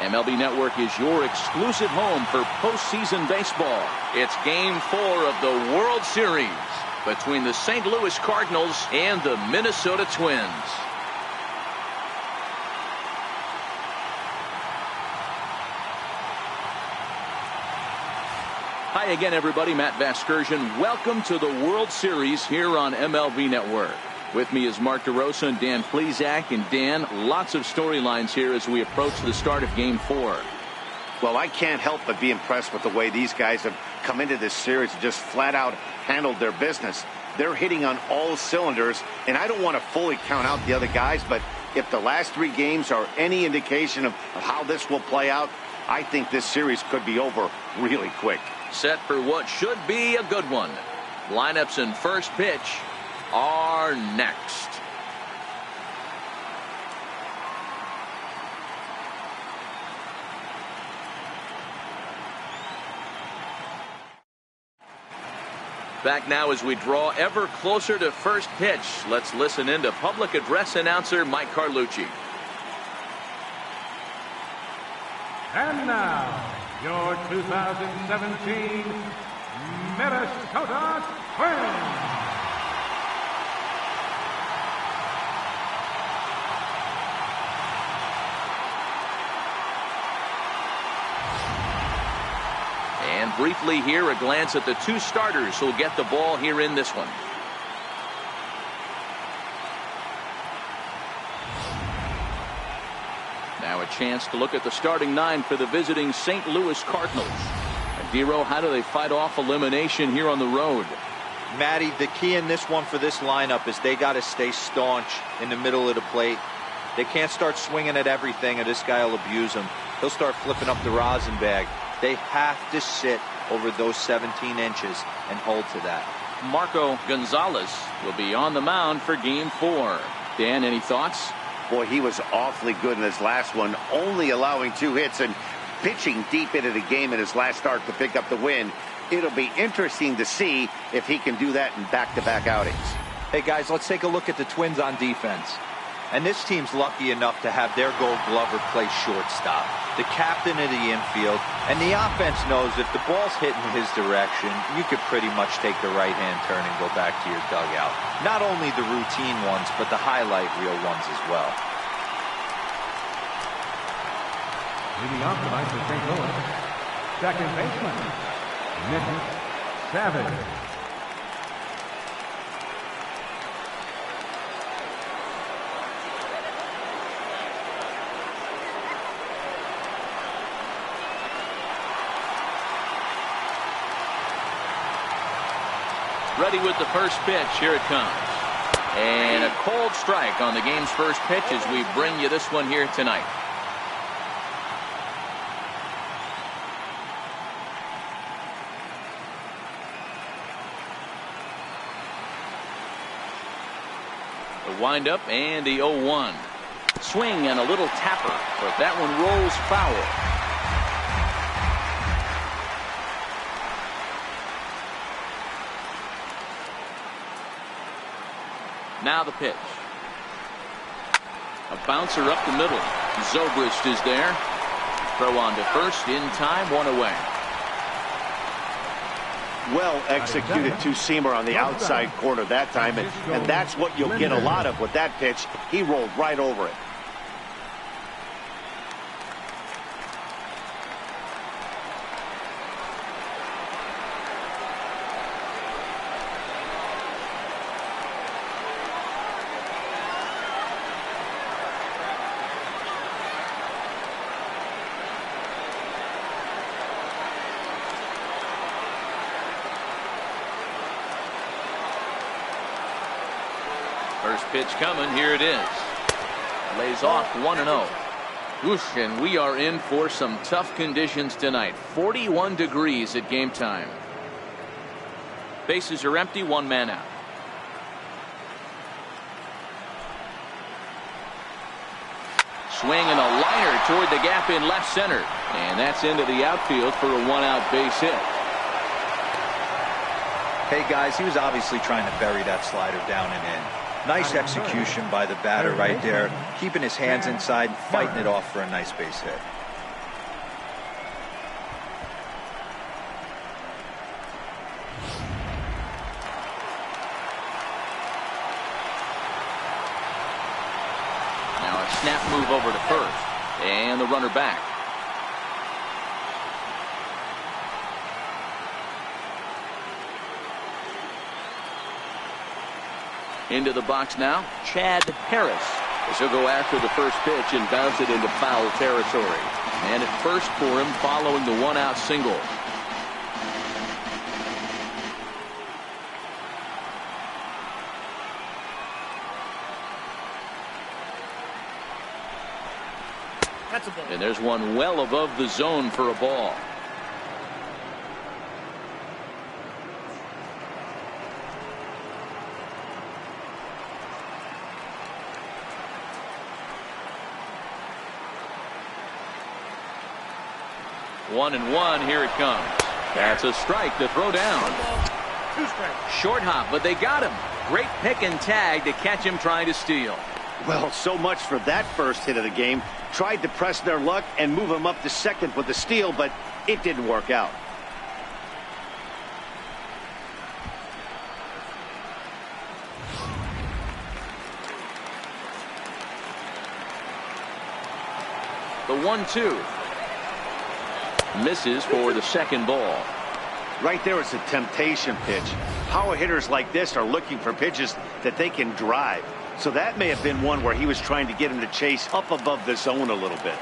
MLB Network is your exclusive home for postseason baseball. It's Game 4 of the World Series between the St. Louis Cardinals and the Minnesota Twins. Hi again, everybody. Matt Vasgersian. Welcome to the World Series here on MLB Network. With me is Mark DeRosa and Dan Plesac. And Dan, lots of storylines here as we approach the start of Game 4. Well, I can't help but be impressed with the way these guys have come into this series and just flat out handled their business. They're hitting on all cylinders, and I don't want to fully count out the other guys, but if the last 3 games are any indication of how this will play out, I think this series could be over really quick. Set for what should be a good one. Lineups and first pitch are next. Back now as we draw ever closer to first pitch. Let's listen in to public address announcer Mike Carlucci. And now, your 2017 Minnesota Twins. And briefly here, a glance at the 2 starters who'll get the ball here in this one. Now a chance to look at the starting 9 for the visiting St. Louis Cardinals. And Dero, how do they fight off elimination here on the road? Matty, the key in this one for this lineup is they got to stay staunch in the middle of the plate. They can't start swinging at everything or this guy will abuse them. He'll start flipping up the rosin bag. They have to sit over those 17 inches and hold to that. Marco Gonzalez will be on the mound for Game 4. Dan, any thoughts? Boy, he was awfully good in his last one, only allowing 2 hits and pitching deep into the game in his last start to pick up the win. It'll be interesting to see if he can do that in back-to-back outings. Hey, guys, let's take a look at the Twins on defense. And this team's lucky enough to have their Gold Glover play shortstop, the captain of the infield, and the offense knows if the ball's hitting his direction, you could pretty much take the right-hand turn and go back to your dugout. Not only the routine ones, but the highlight reel ones as well. Leading off tonight for St. Louis, second baseman, Nick Savage. Ready with the first pitch. Here it comes. And a cold strike on the game's first pitch as we bring you this one here tonight. The windup and the 0-1. Swing and a little tapper, but that one rolls foul. Now the pitch. A bouncer up the middle. Zobrist is there. Throw on to first in time, 1 away. Well executed 2-seamer on the outside corner that time, and that's what you'll get a lot of with that pitch. He rolled right over it. First pitch coming. Here it is. Lays off 1-0. Whoosh, and we are in for some tough conditions tonight. 41 degrees at game time. Bases are empty. 1 man out. Swing and a liner toward the gap in left center. And that's into the outfield for a 1-out base hit. Hey, guys, he was obviously trying to bury that slider down and in. Nice execution by the batter right there, keeping his hands inside and fighting it off for a nice base hit. snap move over to first. And the runner back. Into the box now, Chad Harris. As he'll go after the first pitch and bounce it into foul territory. And at first for him following the one-out single. That's a ball. And there's one well above the zone for a ball. One and one, here it comes. That's a strike to throw down. 2 strikes. Short hop, but they got him. Great pick and tag to catch him trying to steal. Well, so much for that first hit of the game. Tried to press their luck and move him up to second with the steal, but it didn't work out. The 1-2. Misses for the second ball. Right there, it's a temptation pitch. Power hitters like this are looking for pitches that they can drive. So that may have been one where he was trying to get him to chase up above the zone a little bit.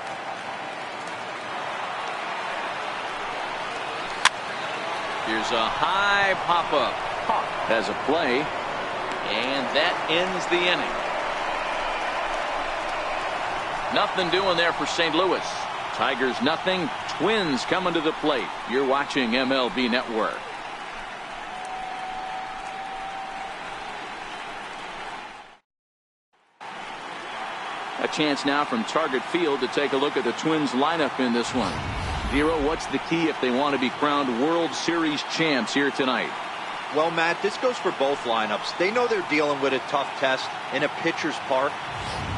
Here's a high pop-up. Hawk has a play, and that ends the inning. Nothing doing there for St. Louis. Tigers nothing. Twins coming to the plate. You're watching MLB Network. A chance now from Target Field to take a look at the Twins lineup in this one. Vero, what's the key if they want to be crowned World Series champs here tonight? Well, Matt, this goes for both lineups. They know they're dealing with a tough test in a pitcher's park,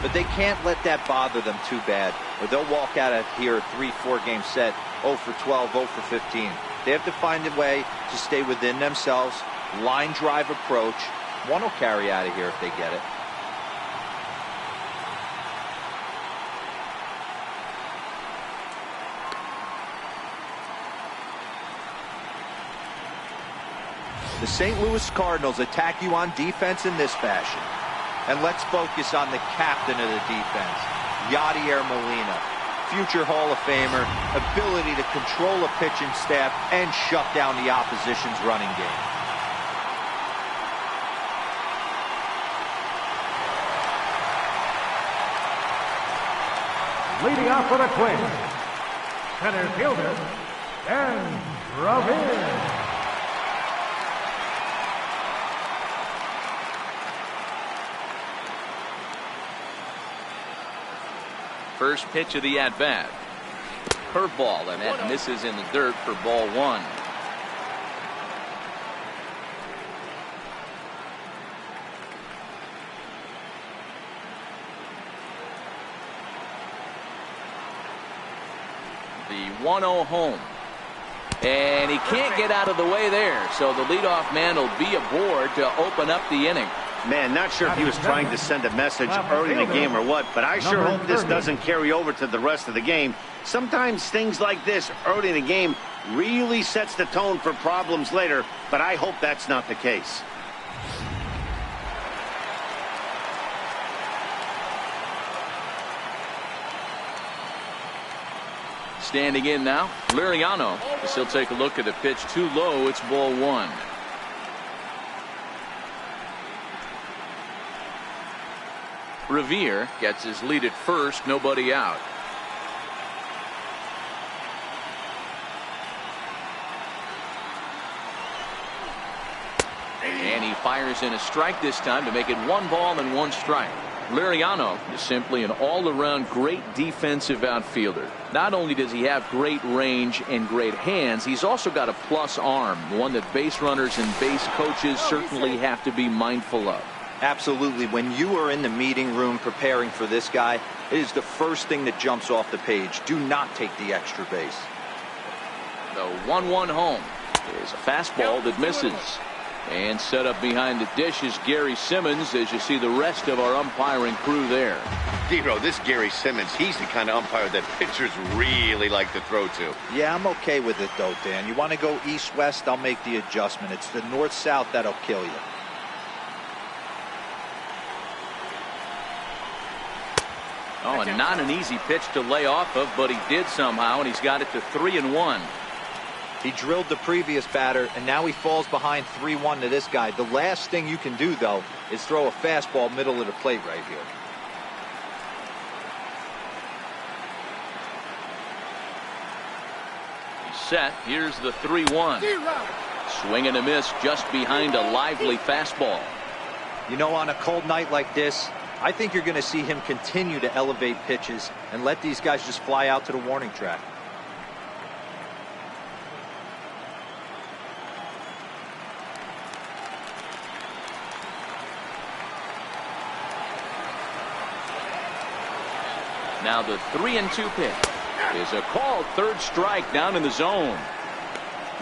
but they can't let that bother them too bad, or they'll walk out of here a 3-4 game set 0 for 12, 0 for 15. They have to find a way to stay within themselves, line drive approach. One will carry out of here if they get it. The St. Louis Cardinals attack you on defense in this fashion. And let's focus on the captain of the defense, Yadier Molina. Future Hall of Famer, ability to control a pitching staff and shut down the opposition's running game. Leading off for the Twins, center fielder, Dan Ravin. First pitch of the at-bat. Curveball, and that misses in the dirt for ball one. The 1-0 home. And he can't get out of the way there, so the leadoff man will be aboard to open up the inning. Man, not sure if he was trying to send a message early in the game or what, but I sure hope this doesn't carry over to the rest of the game. Sometimes things like this early in the game really sets the tone for problems later, but I hope that's not the case. Standing in now, Liriano. As he'll take a look at the pitch too low. It's ball one. Revere gets his lead at first, nobody out. And he fires in a strike this time to make it 1 ball and 1 strike. Liriano is simply an all-around great defensive outfielder. Not only does he have great range and great hands, he's also got a plus arm, one that base runners and base coaches certainly have to be mindful of. Absolutely. When you are in the meeting room preparing for this guy, it is the first thing that jumps off the page. Do not take the extra base. The 1-1 home is a fastball that misses. And set up behind the dish is Gary Simmons, as you see the rest of our umpiring crew there. Dero, this Gary Simmons, he's the kind of umpire that pitchers really like to throw to. Yeah, I'm okay with it, though, Dan. You want to go east-west, I'll make the adjustment. It's the north-south that'll kill you. Oh, and not an easy pitch to lay off of, but he did somehow, and he's got it to 3-1. He drilled the previous batter, and now he falls behind 3-1 to this guy. The last thing you can do, though, is throw a fastball middle of the plate right here. He's set. Here's the 3-1. Swing and a miss just behind a lively fastball. You know, on a cold night like this, I think you're going to see him continue to elevate pitches and let these guys just fly out to the warning track. Now the 3-2 pitch is a called third strike down in the zone.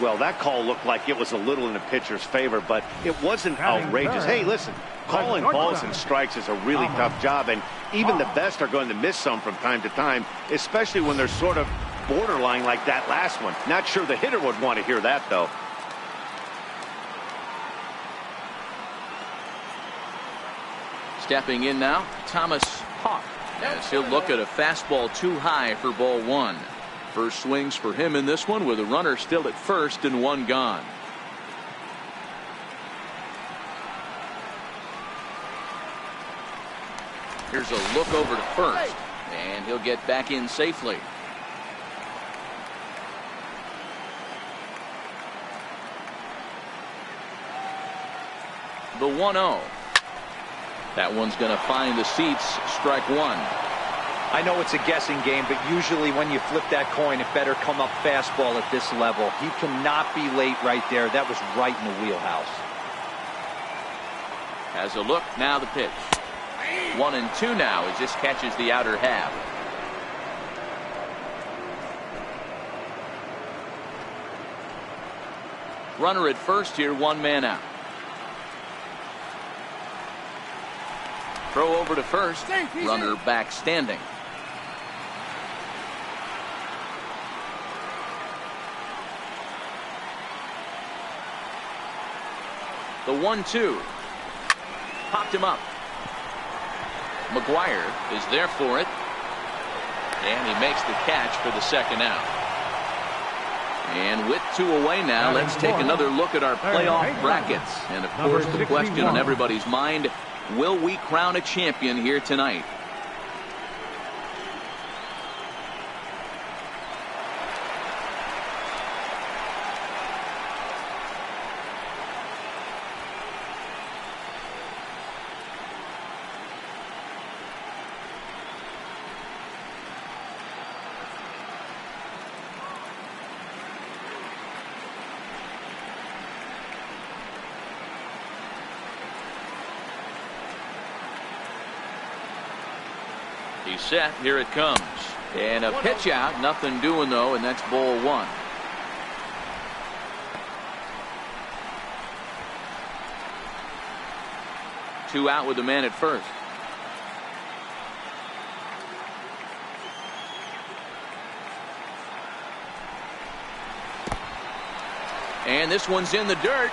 Well, that call looked like it was a little in the pitcher's favor, but it wasn't outrageous. Hey, listen, calling balls and strikes is a really tough job, and even the best are going to miss some from time to time, especially when they're sort of borderline like that last one. Not sure the hitter would want to hear that, though. Stepping in now, Thomas Hawk, as he'll look at a fastball too high for ball one. First swings for him in this one with a runner still at first and one gone. Here's a look over to first, and he'll get back in safely. The 1-0. That one's going to find the seats. Strike one. I know it's a guessing game, but usually when you flip that coin, it better come up fastball at this level. He cannot be late right there. That was right in the wheelhouse. Has a look. Now the pitch. 1-2 now as this catches the outer half. Runner at first here, one man out. Throw over to first. Runner back standing. The 1-2. Popped him up. McGuire is there for it. And he makes the catch for the second out. And with two away now, let's take another look at our playoff brackets. And of course, the question on everybody's mind, will we crown a champion here tonight? He's set. Here it comes. And a pitch out. Nothing doing, though, and that's ball one. Two out with the man at first. And this one's in the dirt.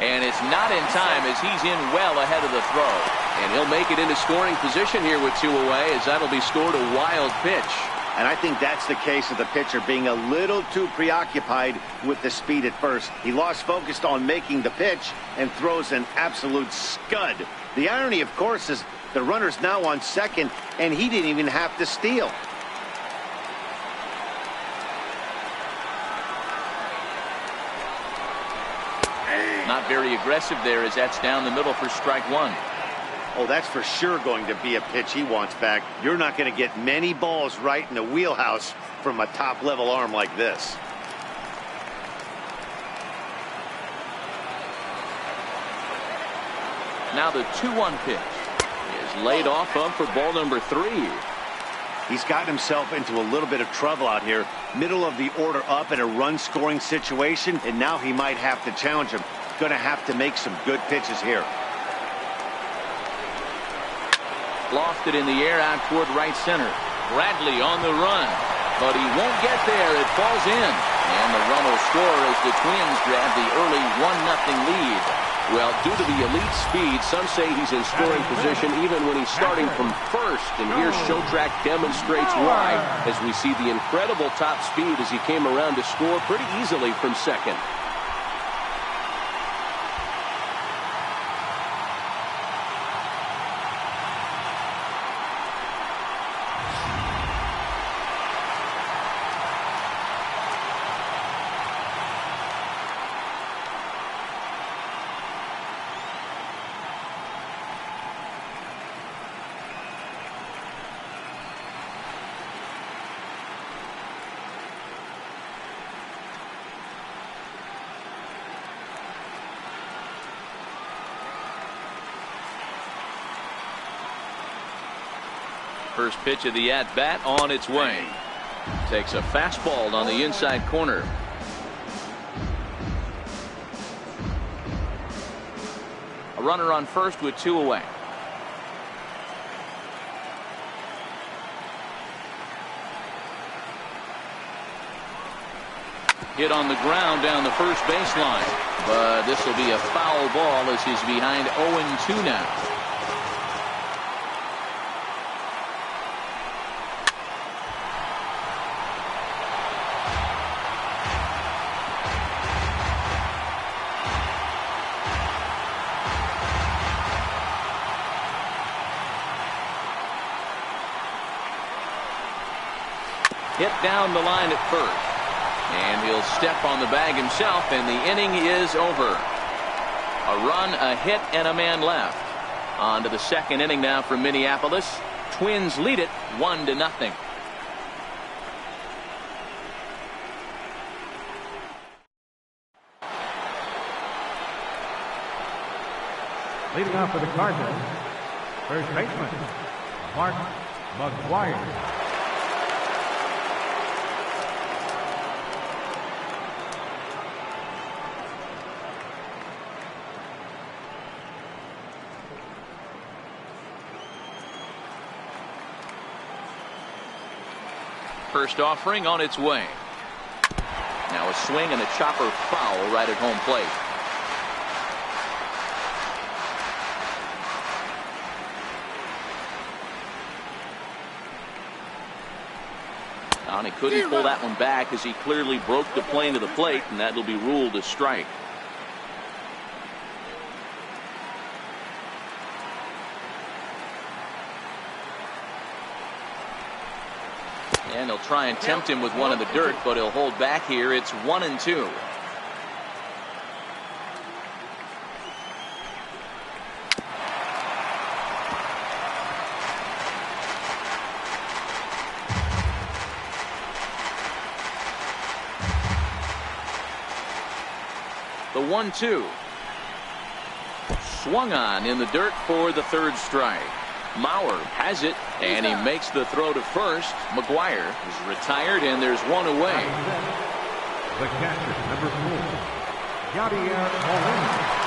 And it's not in time as he's in well ahead of the throw. And he'll make it into scoring position here with two away, as that'll be scored a wild pitch. And I think that's the case of the pitcher being a little too preoccupied with the speed at first. He lost focus on making the pitch and throws an absolute scud. The irony, of course, is the runner's now on second, and he didn't even have to steal. Not very aggressive there, as that's down the middle for strike one. Oh, that's for sure going to be a pitch he wants back. You're not going to get many balls right in the wheelhouse from a top-level arm like this. Now the 2-1 pitch is laid off of for ball number 3. He's got himself into a little bit of trouble out here. Middle of the order up in a run-scoring situation, and now he might have to challenge him. going to have to make some good pitches here. Lofted in the air out toward right center. Bradley on the run, but he won't get there. It falls in, and the run will score as the Twins grab the early 1-0 lead. Well, due to the elite speed, some say he's in scoring position even when he's starting from first. And here Showtrack demonstrates why, as we see the incredible top speed as he came around to score pretty easily from second. First pitch of the at-bat on its way. Takes a fastball on the inside corner. A runner on first with 2 away. Hit on the ground down the first baseline. But this will be a foul ball as he's behind 0-2 now. Hit down the line at first. And he'll step on the bag himself, and the inning is over. A run, a hit, and a man left. On to the second inning now from Minneapolis. Twins lead it 1-0. Leading off for the Cardinals, first baseman, Mark McGuire. First offering on its way. Now a swing and a chopper foul right at home plate. And he couldn't pull that one back as he clearly broke the plane to the plate, and that'll be ruled a strike. And they'll try and tempt him with one in the dirt, but he'll hold back here. It's 1-2. The 1-2. Swung on in the dirt for the third strike. Mauer has it, and he makes the throw to first. McGuire is retired, and there's one away. The catcher, number 4, Yadier Molina.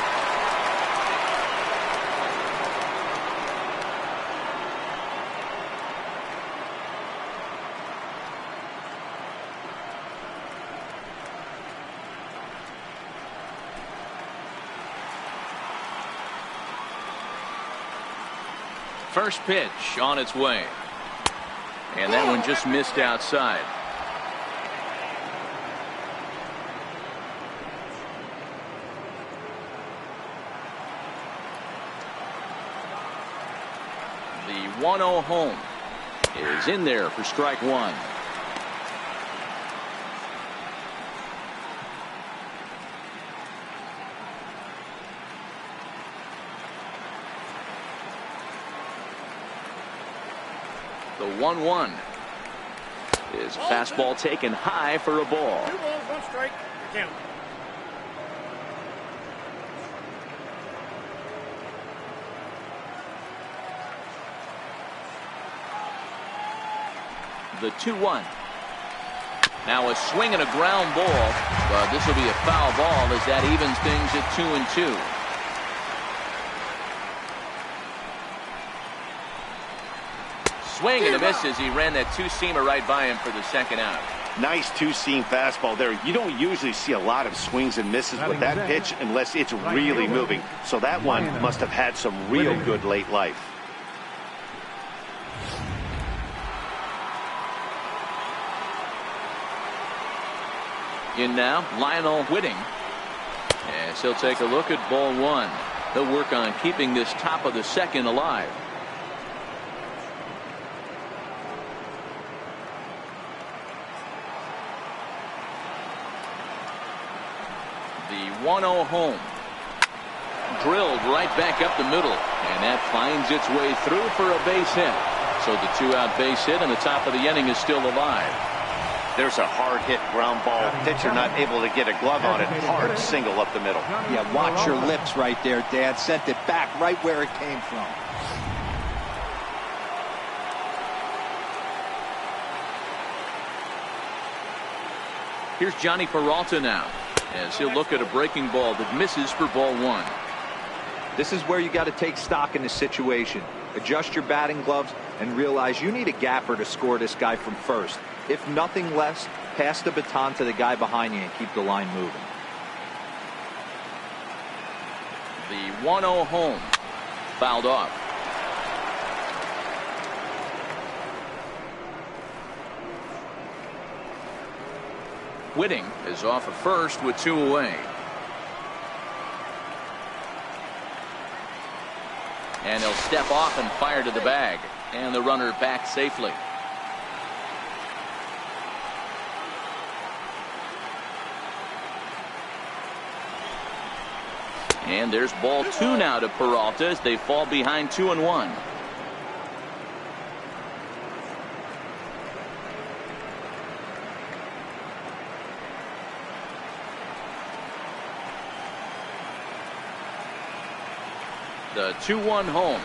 First pitch on its way. And that one just missed outside. The 1-0 home is in there for strike one. The 1-1 is a fastball taken high for a ball. 2 balls, 1 strike. Count. The 2-1. Now a swing and a ground ball, but this will be a foul ball as that evens things at 2-2. Swing and a miss as he ran that two-seamer right by him for the second out. Nice two-seam fastball there. You don't usually see a lot of swings and misses with that pitch unless it's really moving. So that one must have had some real good late life. In now, Lionel Whitting. As he'll take a look at ball one. He'll work on keeping this top of the second alive. The 1-0 home. Drilled right back up the middle. And that finds its way through for a base hit. So the two-out base hit and the top of the inning is still alive. There's a hard hit ground ball. Pitcher not able to get a glove on it. Hard single up the middle. Yeah, watch your lips right there, Dad. Sent it back right where it came from. Here's Johnny Peralta now, as he'll look at a breaking ball that misses for ball one. This is where you got to take stock in the situation. Adjust your batting gloves and realize you need a gapper to score this guy from first. If nothing less, pass the baton to the guy behind you and keep the line moving. The 1-0 home. Fouled off. Whitting is off at first with two away. And he'll step off and fire to the bag. And the runner back safely. And there's ball two now to Peralta as they fall behind 2-1. The 2-1 home.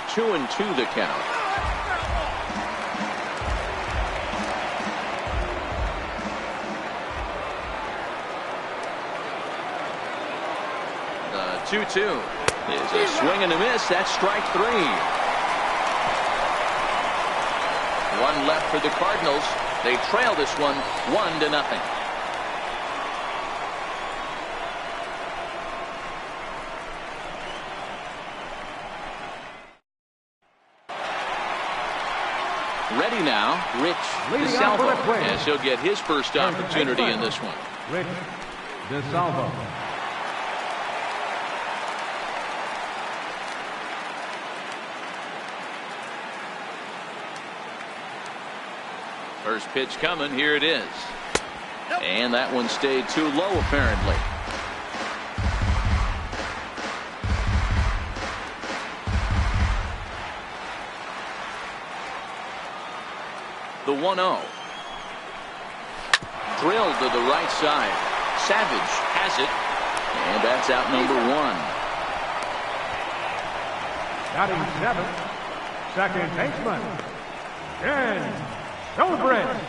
2-2 the count. The 2-2 is a swing and a miss. That's strike three. One left for the Cardinals. They trail this one 1-0. Ready now, Rich DeSalvo, as he'll get his first opportunity in this one. Rich DeSalvo. First pitch coming. Here it is. And that one stayed too low, apparently. The 1-0. Drilled to the right side. Savage has it. And that's out number one. Batting seventh, second baseman, Ben Zobrist.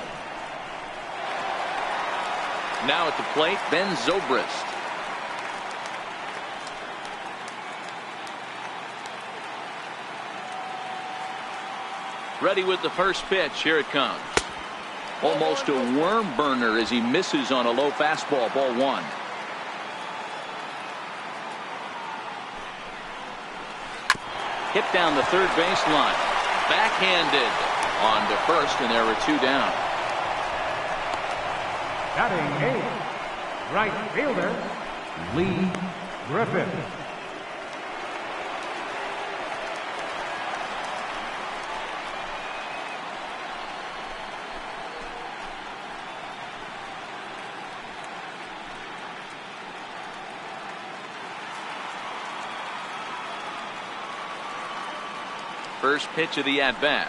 Now at the plate, Ben Zobrist. Ready with the first pitch. Here it comes. Almost a worm burner as he misses on a low fastball. Ball one. Hit down the third baseline. Backhanded on to first, and there are two down. Batting eighth, right fielder, Lee Griffin. First pitch of the at-bat.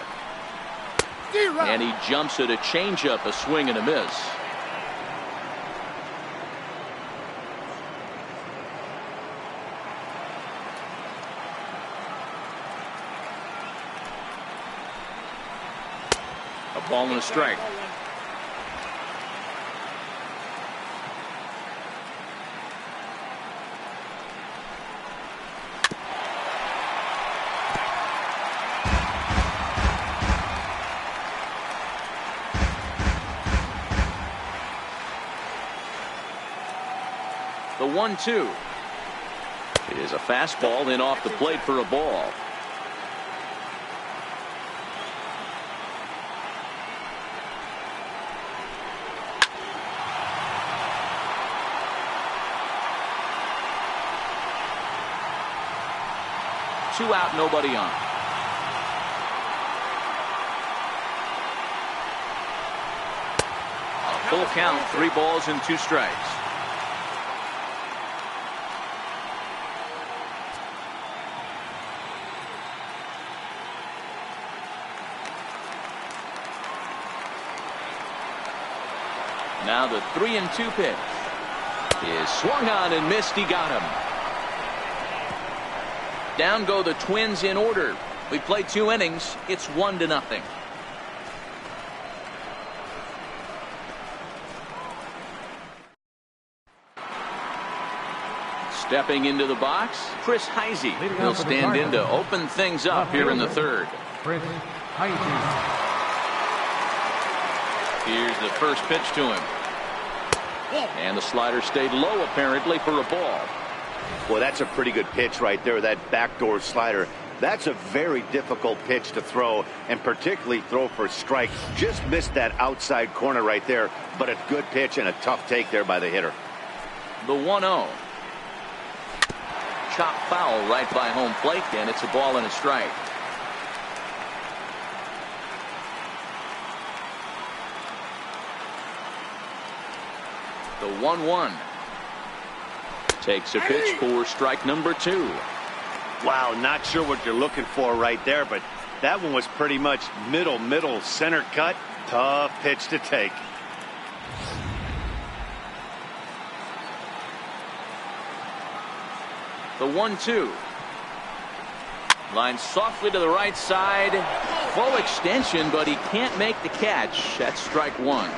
And he jumps at a changeup, a swing and a miss. A ball and a strike. 1-2. It is a fastball in off the plate for a ball. Two out, nobody on. A full count, 3 balls and 2 strikes. Now the 3-2 pitch is swung on and missed. He got him. Down go the Twins in order. We played 2 innings. It's 1-0. Stepping into the box, Chris Heisey. He'll stand in to open things up here in the 3rd. Chris Heisey. Here's the first pitch to him. And the slider stayed low apparently for a ball. Well, that's a pretty good pitch right there, that backdoor slider. That's a very difficult pitch to throw, and particularly throw for a strike. Just missed that outside corner right there, but a good pitch and a tough take there by the hitter. The 1-0. Chop foul right by home plate, and it's a ball and a strike. The 1-1. Takes a pitch for strike number 2. Wow, not sure what you're looking for right there, but that one was pretty much middle center cut. Tough pitch to take. The 1-2. Line softly to the right side. Full extension, but he can't make the catch. That's strike 1.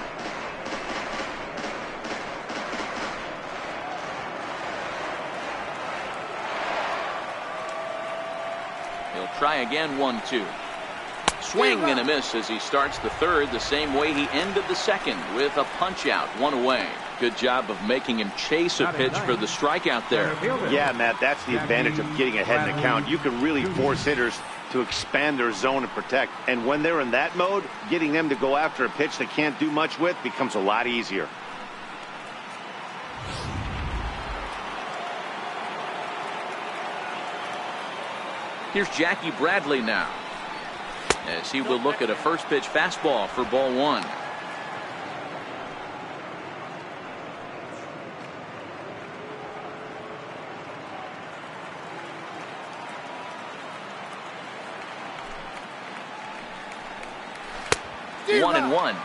He'll try again. 1-2. Swing and a miss as he starts the 3rd the same way he ended the 2nd with a punch out, 1 away. Good job of making him chase a pitch for the strikeout there. Yeah, Matt, that's the advantage of getting ahead in the count. You can really force hitters to expand their zone and protect. And when they're in that mode, getting them to go after a pitch they can't do much with becomes a lot easier. Here's Jackie Bradley now, as he will look at a first pitch fastball for ball 1. One and one.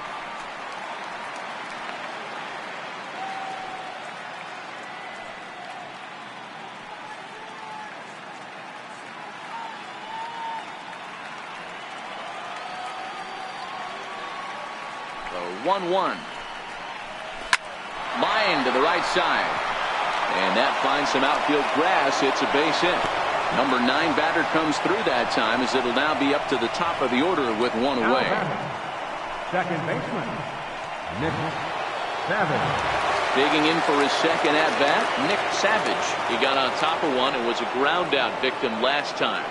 The 1-1. Line to the right side. And that finds some outfield grass. It's a base hit. Number 9 batter comes through that time, as it'll now be up to the top of the order with 1 away. Second baseman, Nick Savage. Digging in for his second at-bat, Nick Savage. He got on top of one and was a ground-out victim last time.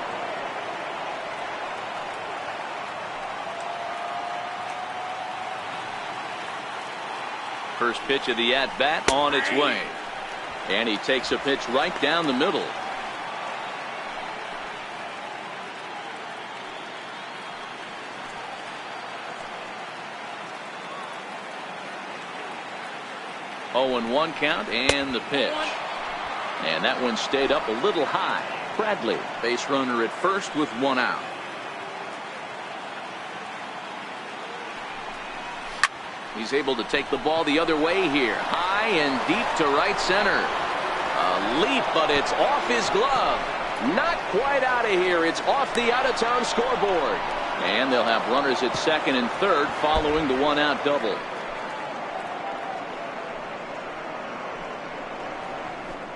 First pitch of the at-bat on its way. And he takes a pitch right down the middle. Oh, and 1 count, and the pitch. And that one stayed up a little high. Bradley, base runner at first with 1 out. He's able to take the ball the other way here. High and deep to right center. A leap, but it's off his glove. Not quite out of here. It's off the out-of-town scoreboard. And they'll have runners at second and third following the 1-out double.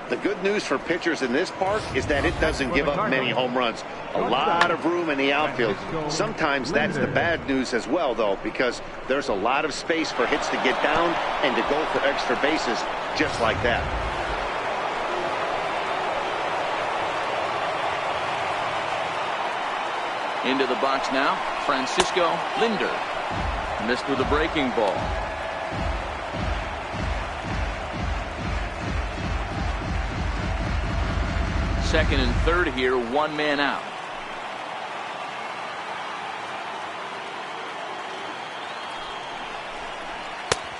The good news for pitchers in this park is that it doesn't give up many home runs. A lot of room in the outfield. Sometimes that's the bad news as well, though, because there's a lot of space for hits to get down and to go for extra bases just like that. Into the box now, Francisco Linder. Missed with a breaking ball. Second and third here, one man out.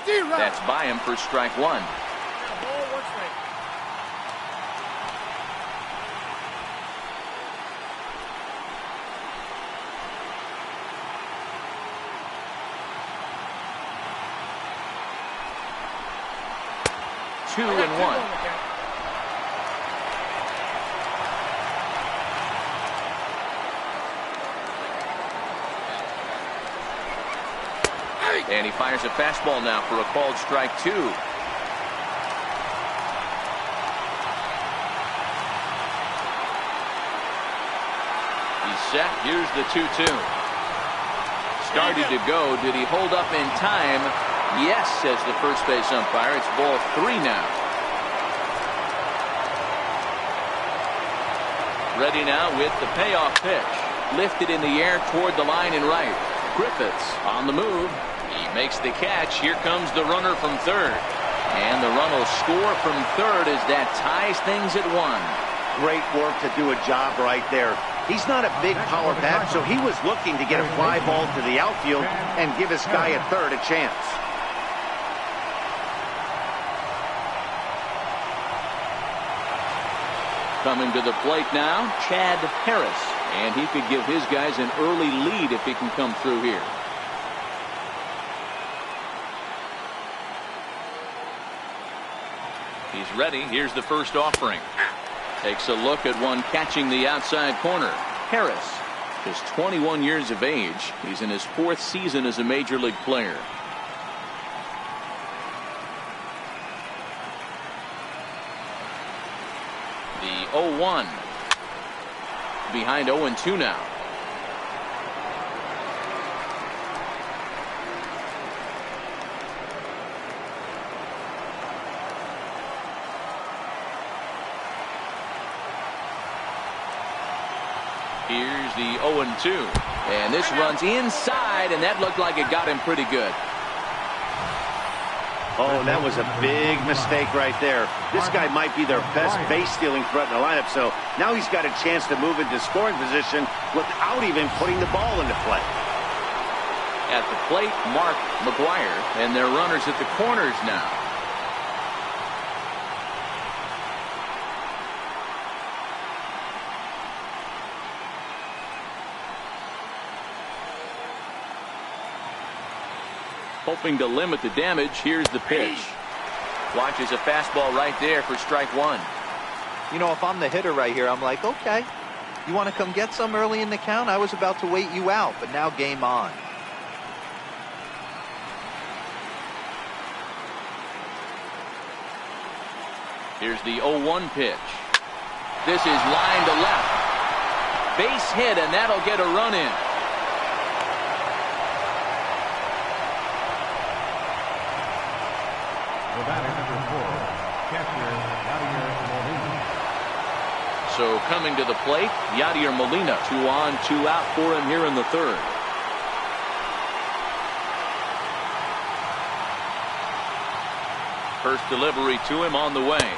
That's by him for strike one. Ball, one strike. Two and one. And he fires a fastball now for a called strike two. He's set. Here's the 2-2. Started to go. Did he hold up in time? Yes, says the first base umpire. It's ball three now. Ready now with the payoff pitch. Lifted in the air toward the line and right. Griffiths on the move. He makes the catch. Here comes the runner from third. And the run will score from third as that ties things at one. Great work to do a job right there. He's not a big power bat, so he was looking to get a fly ball to the outfield and give his guy at third a chance. Coming to the plate now, Chad Harris. And he could give his guys an early lead if he can come through here. He's ready. Here's the first offering. Takes a look at one catching the outside corner. Harris is 21 years of age. He's in his fourth season as a major league player. The 0-1. Behind 0-2 now. Here's the 0-2. And this runs inside, and that looked like it got him pretty good. Oh, that was a big mistake right there. This guy might be their best base-stealing threat in the lineup, so now he's got a chance to move into scoring position without even putting the ball into play. At the plate, Mark McGuire, and their runners at the corners now. Hoping to limit the damage. Here's the pitch. Watches a fastball right there for strike one. You know, if I'm the hitter right here, I'm like, okay, you want to come get some early in the count? I was about to wait you out, but now game on. Here's the 0-1 pitch. This is line to left. Base hit, and that'll get a run in. The batter, number 4, catcher Yadier Molina. So coming to the plate, Yadier Molina. 2 on, 2 out for him here in the third. First delivery to him on the way.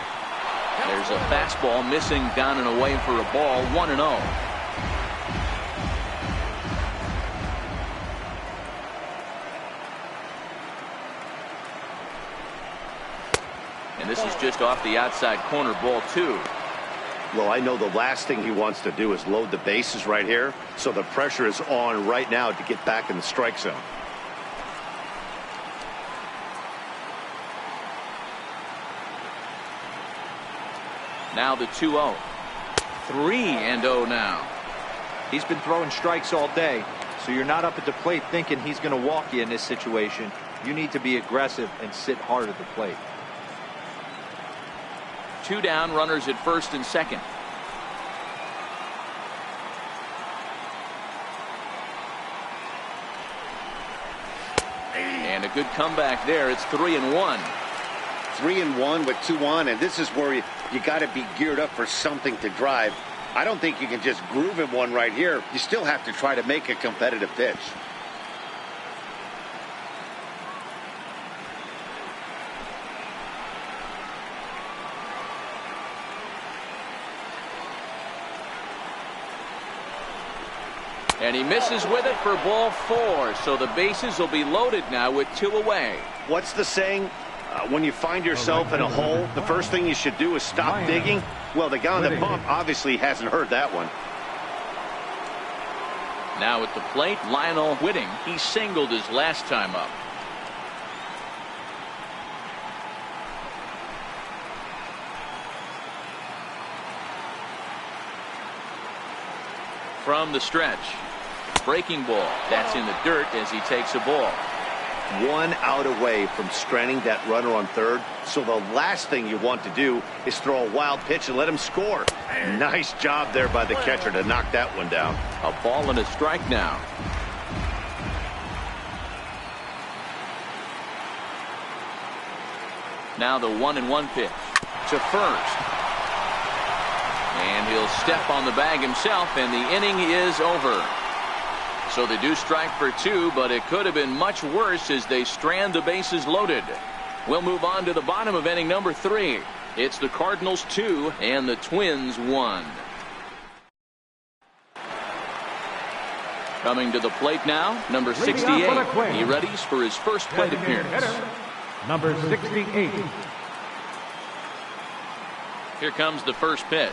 There's a fastball missing down and away for a ball. 1-0. And this is just off the outside corner, ball 2. Well, I know the last thing he wants to do is load the bases right here, so the pressure is on right now to get back in the strike zone. Now the 2-0. 3-0 now. He's been throwing strikes all day, so you're not up at the plate thinking he's going to walk you in this situation. You need to be aggressive and sit hard at the plate. 2 down, runners at first and second. And a good comeback there. It's 3-1. 3-1 with 2 on, and this is where you got to be geared up for something to drive. I don't think you can just groove him one right here. You still have to try to make a competitive pitch. And he misses with it for ball 4. So the bases will be loaded now with 2 away. What's the saying? When you find yourself in a hole, the first thing you should do is stop digging. Well, the guy on the bump obviously hasn't heard that one. Now at the plate, Lionel Whitting. He singled his last time up. From the stretch. Breaking ball. That's in the dirt as he takes a ball. 1 out away from stranding that runner on third. So the last thing you want to do is throw a wild pitch and let him score. Nice job there by the catcher to knock that one down. A ball and a strike now. Now the 1-1 pitch to first. And he'll step on the bag himself, and the inning is over. So they do strike for 2, but it could have been much worse as they strand the bases loaded. We'll move on to the bottom of inning number 3. It's the Cardinals 2 and the Twins 1. Coming to the plate now, number 68. He readies for his first plate appearance. Number 68. Here comes the first pitch.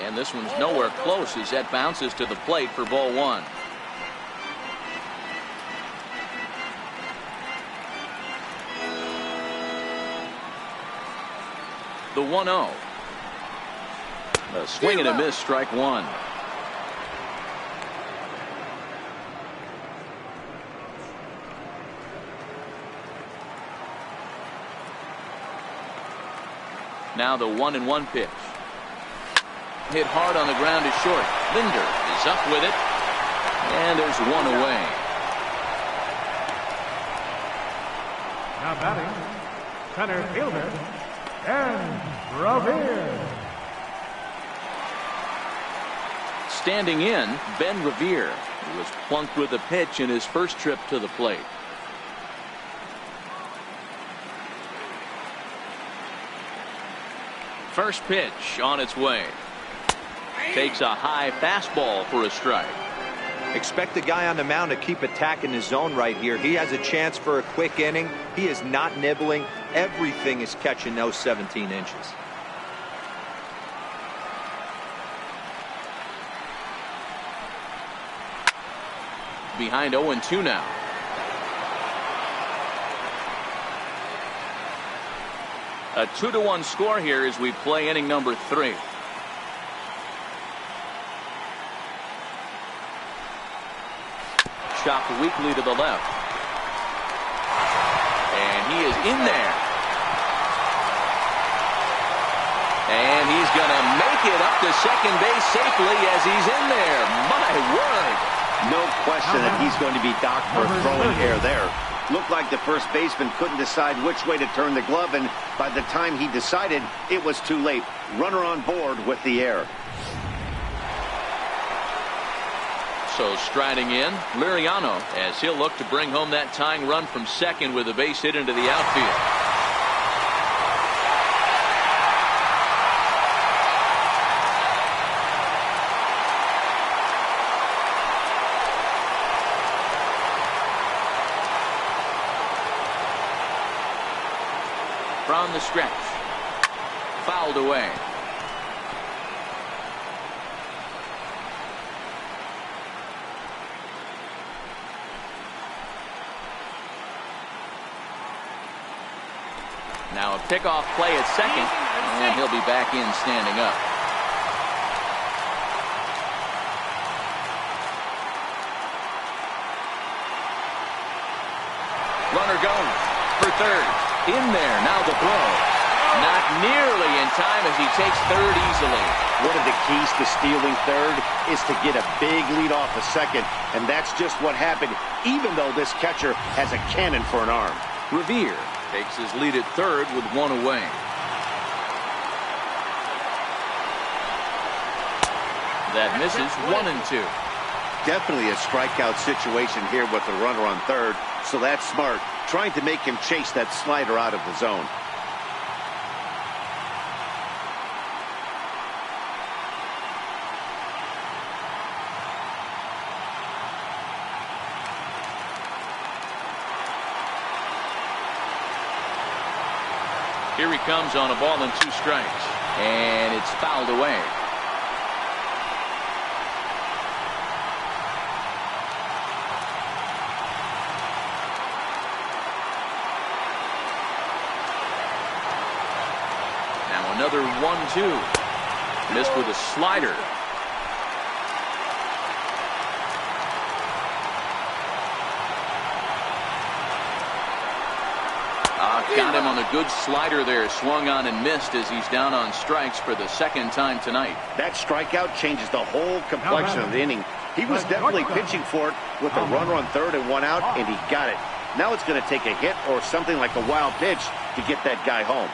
And this one's nowhere close as that bounces to the plate for ball 1. The 1-0. A swing and a miss, strike 1. Now the 1-1 pitch. Hit hard on the ground is short. Linder is up with it. And there's 1 away. Now batting, center fielder, Dan Revere. Standing in, Ben Revere, who was plunked with a pitch in his first trip to the plate. First pitch on its way. Takes a high fastball for a strike. Expect the guy on the mound to keep attacking his zone right here. He has a chance for a quick inning. He is not nibbling. Everything is catching those 17 inches. Behind 0-2 now. A 2-1 score here as we play inning number 3. Chopped weakly to the left. And he is in there. And he's going to make it up to second base safely as he's in there. My word. No question that he's going to be docked for throwing air there. Looked like the first baseman couldn't decide which way to turn the glove, and by the time he decided, it was too late. Runner on board with the air. So striding in, Liriano, as he'll look to bring home that tying run from second with a base hit into the outfield. From the stretch. Fouled away. Now a pickoff play at second, and he'll be back in standing up. Runner goes for third. In there, now the throw. Not nearly in time as he takes third easily. One of the keys to stealing third is to get a big lead off a second, and that's just what happened, even though this catcher has a cannon for an arm. Revere takes his lead at third with 1 away. That misses. 1-2. Definitely a strikeout situation here with the runner on third, so that's smart. Trying to make him chase that slider out of the zone. Here he comes on a ball and 2 strikes. And it's fouled away. Now another 1-2. Missed with a slider. Got him on a good slider there. Swung on and missed as he's down on strikes for the 2nd time tonight. That strikeout changes the whole complexion of the inning. He was definitely pitching for it with a runner on third and 1 out, and he got it. Now it's going to take a hit or something like a wild pitch to get that guy home.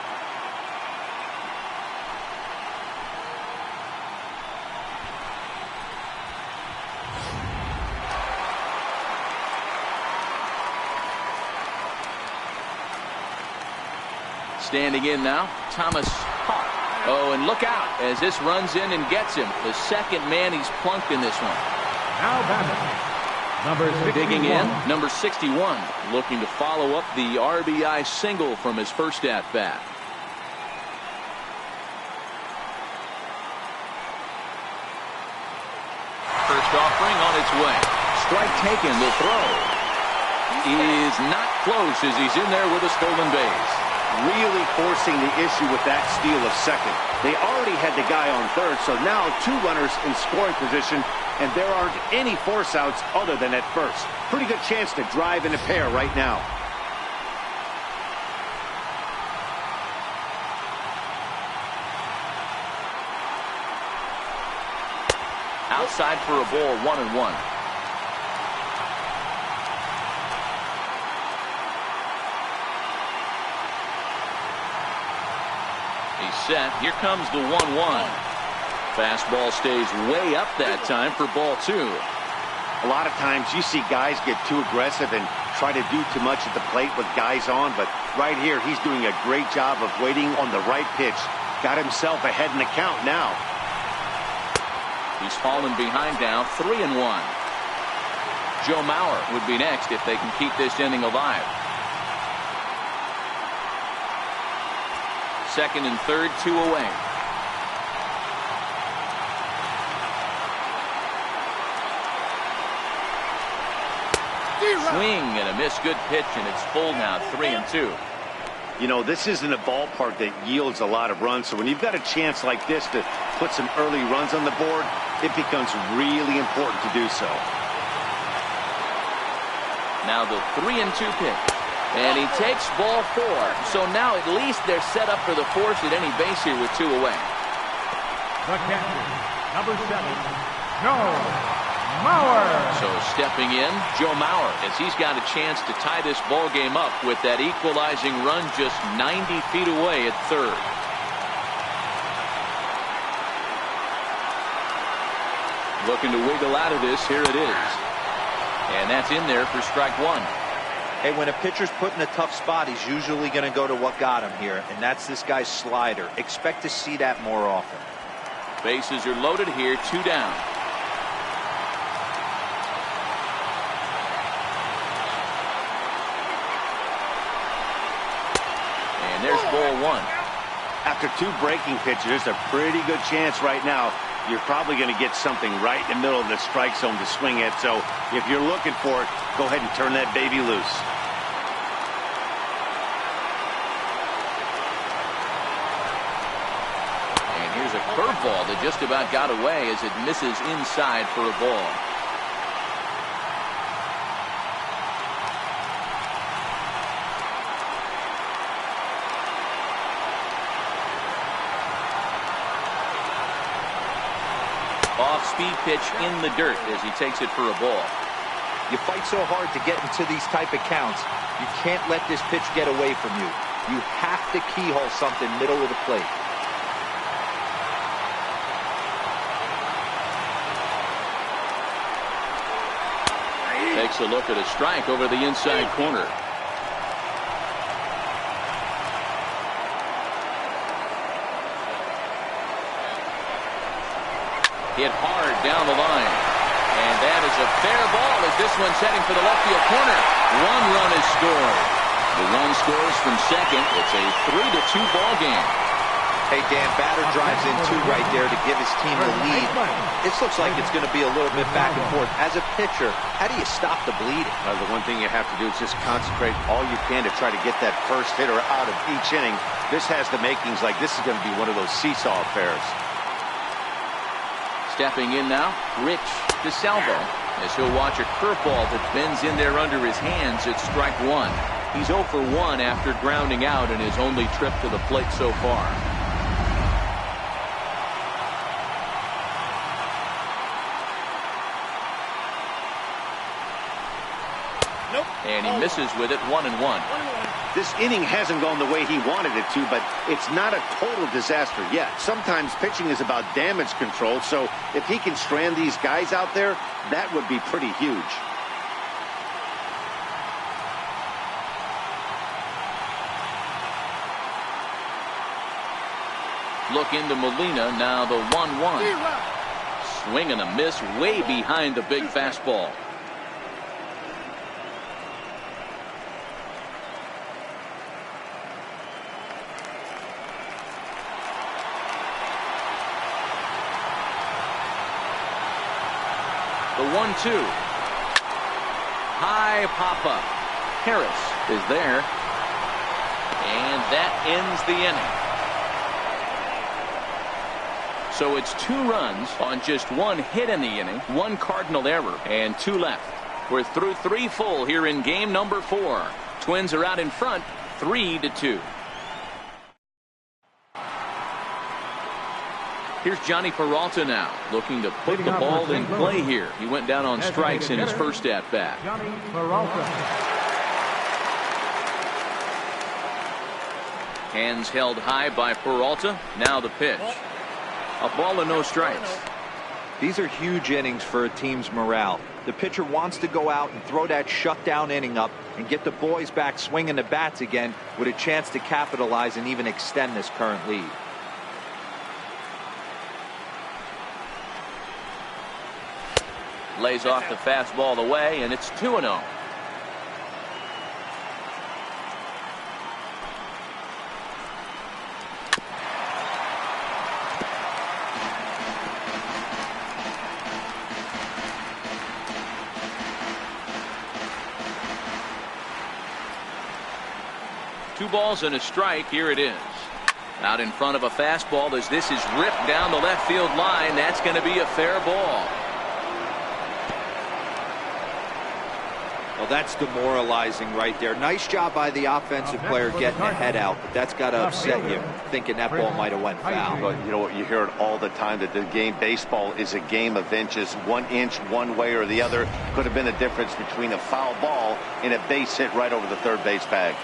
Standing in now, Thomas Hawk. Oh, and look out as this runs in and gets him. The 2nd man he's plunked in this one. Now batting, number 61. Digging in, number 61, looking to follow up the RBI single from his first at-bat. First offering on its way. Strike taken, the throw is not close as he's in there with a stolen base. Really forcing the issue with that steal of second. They already had the guy on third, so now 2 runners in scoring position, and there aren't any force outs other than at first. Pretty good chance to drive in a pair right now. Outside for a ball, 1-1. Set. Here comes the 1-1. Fastball stays way up that time for ball 2. A lot of times you see guys get too aggressive and try to do too much at the plate with guys on, but right here he's doing a great job of waiting on the right pitch. Got himself ahead in the count now. He's fallen behind now, 3-1. Joe Mauer would be next if they can keep this inning alive. 2nd and 3rd, 2 away. Swing and a miss. Good pitch, and it's full now, 3-2. You know, this isn't a ballpark that yields a lot of runs, so when you've got a chance like this to put some early runs on the board, it becomes really important to do so. Now the 3-2 pitch. And he takes ball 4. So now at least they're set up for the force at any base here with 2 away. The catcher, number 7, Joe Mauer. So stepping in, Joe Mauer, as he's got a chance to tie this ball game up with that equalizing run just 90 feet away at third. Looking to wiggle out of this. Here it is. And that's in there for strike 1. Hey, when a pitcher's put in a tough spot, he's usually going to go to what got him here, and that's this guy's slider. Expect to see that more often. Bases are loaded here, 2 down. And there's ball 1. After 2 breaking pitches, there's a pretty good chance right now you're probably going to get something right in the middle of the strike zone to swing at. So if you're looking for it, go ahead and turn that baby loose. And here's a curveball that just about got away as it misses inside for a ball. Off-speed pitch in the dirt as he takes it for a ball. You fight so hard to get into these type of counts. You can't let this pitch get away from you. You have to keyhole something middle of the plate. takes a look at a strike over the inside corner. Hit hard down the line. And that is a fair ball as this one's heading for the left field corner. One run is scored. The run scores from second. It's a 3-2 ball game. Hey, Dan, batter drives in two right there to give his team the lead. This looks like it's going to be a little bit back and forth. As a pitcher, how do you stop the bleeding? The one thing you have to do is just concentrate all you can to try to get that first hitter out of each inning. This has the makings like this is going to be one of those seesaw affairs. Stepping in now, Rich DeSalvo, as he'll watch a curveball that bends in there under his hands at strike one. He's 0 for 1 after grounding out in his only trip to the plate so far. Nope. And he misses with it, 1-1. 1-1. This inning hasn't gone the way he wanted it to, but it's not a total disaster yet. Sometimes pitching is about damage control, so if he can strand these guys out there, that would be pretty huge. Look into Molina, now the 1-1. Swing and a miss way behind the big fastball. The 1-2. High pop-up. Harris is there. And that ends the inning. So it's 2 runs on just 1 hit in the inning, 1 Cardinal error, and 2 left. We're through 3 full here in game number 4. Twins are out in front, 3-2. Here's Johnny Peralta now, looking to put the ball in play here. He went down on strikes in his first at-bat. Johnny Peralta. Hands held high by Peralta. Now the pitch. A ball and no strikes. These are huge innings for a team's morale. The pitcher wants to go out and throw that shutdown inning up and get the boys back swinging the bats again with a chance to capitalize and even extend this current lead. Lays off the fastball away, and it's 2-0. Two balls and a strike. Here it is. Out in front of a fastball as this is ripped down the left field line. That's going to be a fair ball. Well, that's demoralizing right there. Nice job by the offensive player getting the head out, but that's got to upset you, thinking that ball might have went foul. But you know what? You hear it all the time that the game, baseball, is a game of inches. 1 inch one way or the other could have been the difference between a foul ball and a base hit right over the third base bag.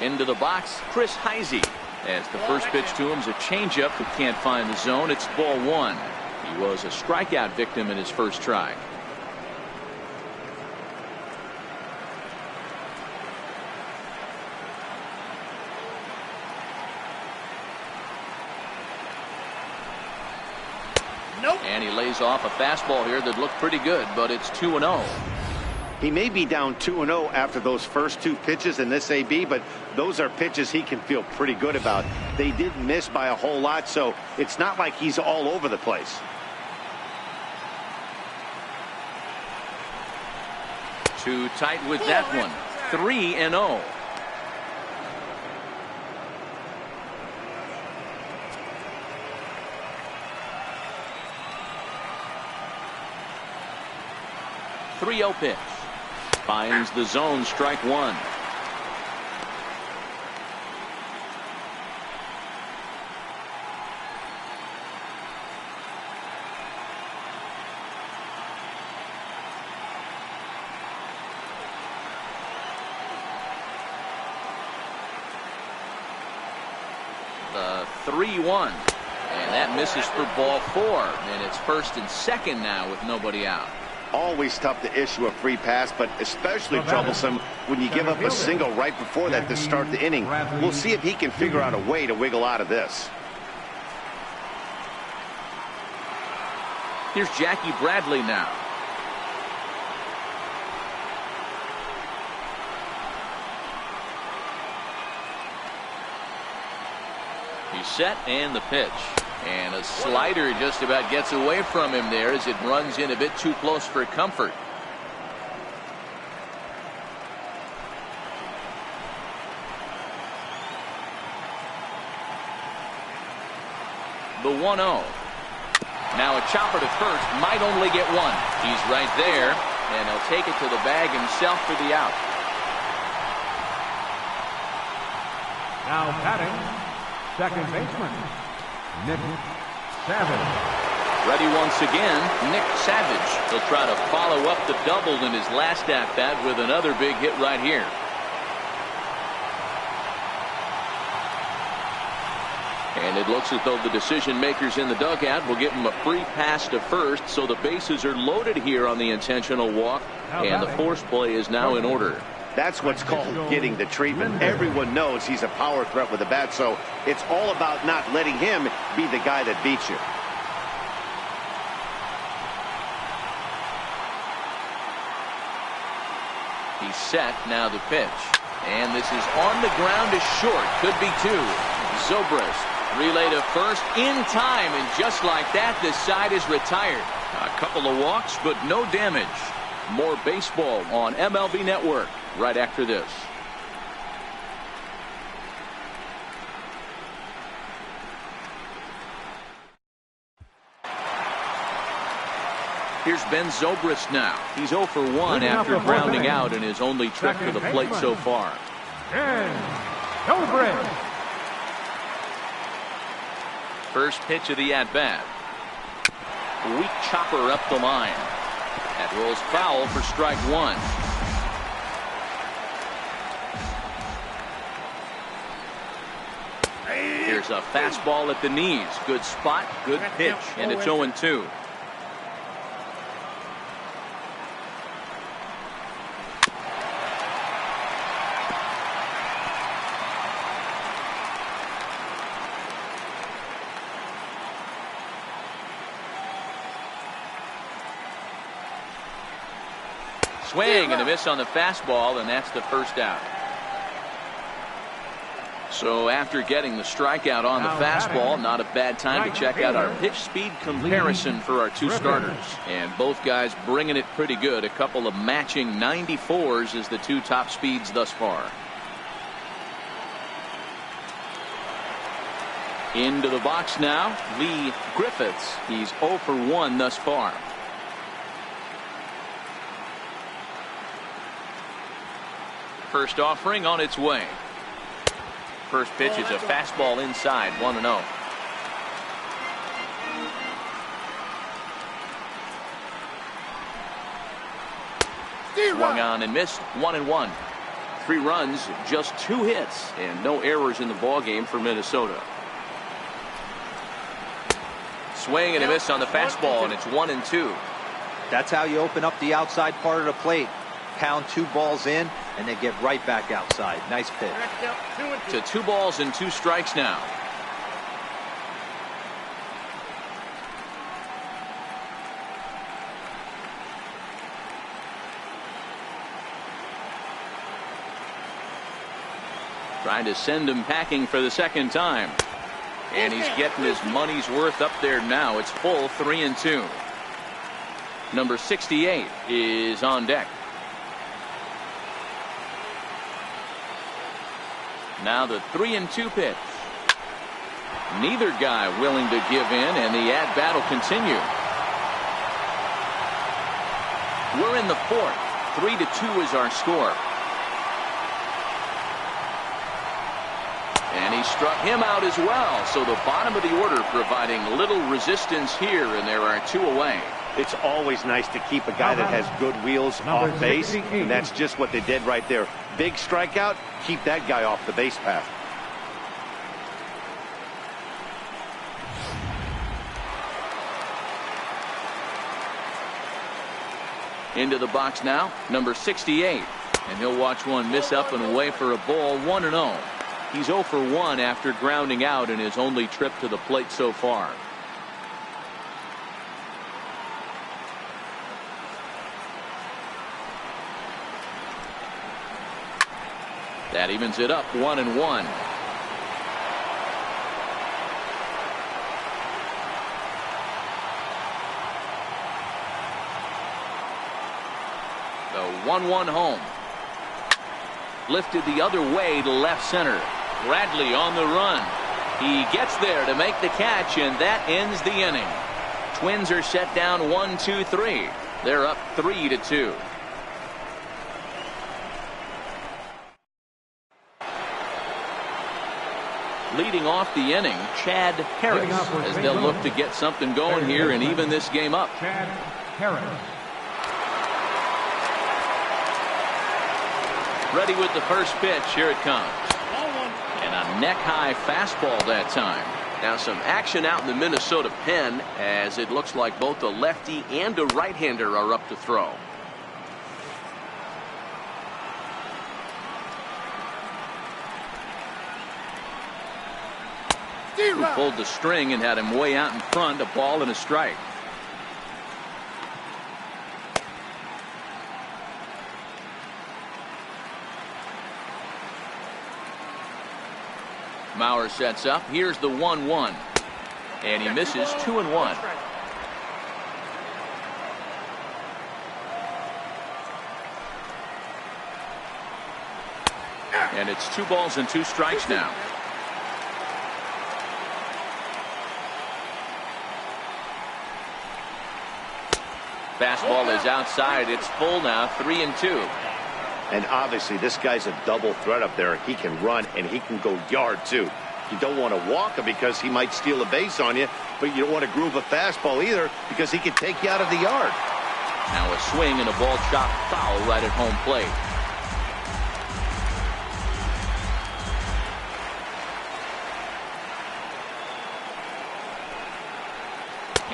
Into the box, Chris Heisey. As the first pitch to him is a changeup that can't find the zone. It's ball 1. He was a strikeout victim in his first try. Nope. And he lays off a fastball here that looked pretty good, but it's 2-0. He may be down 2-0 after those first 2 pitches in this AB, but those are pitches he can feel pretty good about. They did miss by a whole lot, so it's not like he's all over the place. Too tight with that one. 3-0. Three-0 pitch. Finds the zone, strike 1. The 3-1. And that misses for ball 4. And it's 1st and 2nd now with nobody out. Always tough to issue a free pass, but especially troublesome when you give up a single right before that to start the inning. We'll see if he can figure out a way to wiggle out of this. Here's Jackie Bradley now. He's set, and the pitch. And a slider just about gets away from him there as it runs in a bit too close for comfort. The 1-0. Now a chopper to first, might only get one. He's right there, and he'll take it to the bag himself for the out. Now batting, second baseman, Nick Savage. Ready once again, Nick Savage. He'll try to follow up the double in his last at-bat with another big hit right here. And it looks as though the decision makers in the dugout will give him a free pass to first, so the bases are loaded here on the intentional walk, and the force play is now in order. That's what's called getting the treatment. Everyone knows he's a power threat with the bat, so it's all about not letting him be the guy that beats you. He's set, now the pitch. And this is on the ground to short. Could be 2. Zobrist. Relay to first in time, and just like that, this side is retired. A couple of walks, but no damage. More baseball on MLB Network right after this. Here's Ben Zobrist now. He's 0 for 1 after grounding out in his only trip to the plate so far. Ben Zobrist. First pitch of the at-bat. Weak chopper up the line. That rolls foul for strike 1. Here's a fastball at the knees. Good spot, good pitch, and it's 0-2. Swing and a miss on the fastball, and that's the first out. So after getting the strikeout on the fastball, not a bad time to check out our pitch speed comparison for our two starters. And both guys bringing it pretty good. A couple of matching 94s as the two top speeds thus far. Into the box now, Lee Griffiths. He's 0 for 1 thus far. First offering on its way. First pitch is a fastball inside, 1-0. Swung on and missed, 1-1. 3 runs, just 2 hits, and no errors in the ballgame for Minnesota. Swing and a miss on the fastball, and it's 1-2. That's how you open up the outside part of the plate. Pound 2 balls in, and they get right back outside. Nice pitch. To 2 balls and 2 strikes now. Trying to send him packing for the second time. And he's getting his money's worth up there now. It's full, 3-2. Number 68 is on deck. Now the 3-2 pitch. Neither guy willing to give in, and the at-bat will continue. We're in the 4th. 3-2 is our score. And he struck him out as well. So the bottom of the order providing little resistance here, and there are 2 away. It's always nice to keep a guy that has good wheels off base, and that's just what they did right there. Big strikeout, keep that guy off the base path. Into the box now, number 68. And he'll watch one miss up and away for a ball, 1-0. He's 0 for 1 after grounding out in his only trip to the plate so far. That evens it up, 1-1. The 1-1 home. Lifted the other way to left center. Bradley on the run. He gets there to make the catch, and that ends the inning. Twins are set down 1-2-3. They're up 3-2. Leading off the inning, Chad Harris, as they'll look to get something going here and even this game up. Chad Harris. Ready with the first pitch. Here it comes. And a neck-high fastball that time. Now some action out in the Minnesota pen, as it looks like both a lefty and a right-hander are up to throw. Who pulled the string and had him way out in front, a ball and a strike. Mauer sets up. Here's the 1-1. And he misses, 2-1. And it's 2 balls and 2 strikes now. Fastball is outside. It's full now, 3-2. And obviously this guy's a double threat up there. He can run and he can go yard too. You don't want to walk him because he might steal a base on you, but you don't want to groove a fastball either because he can take you out of the yard. Now a swing and a ball chopped foul right at home plate.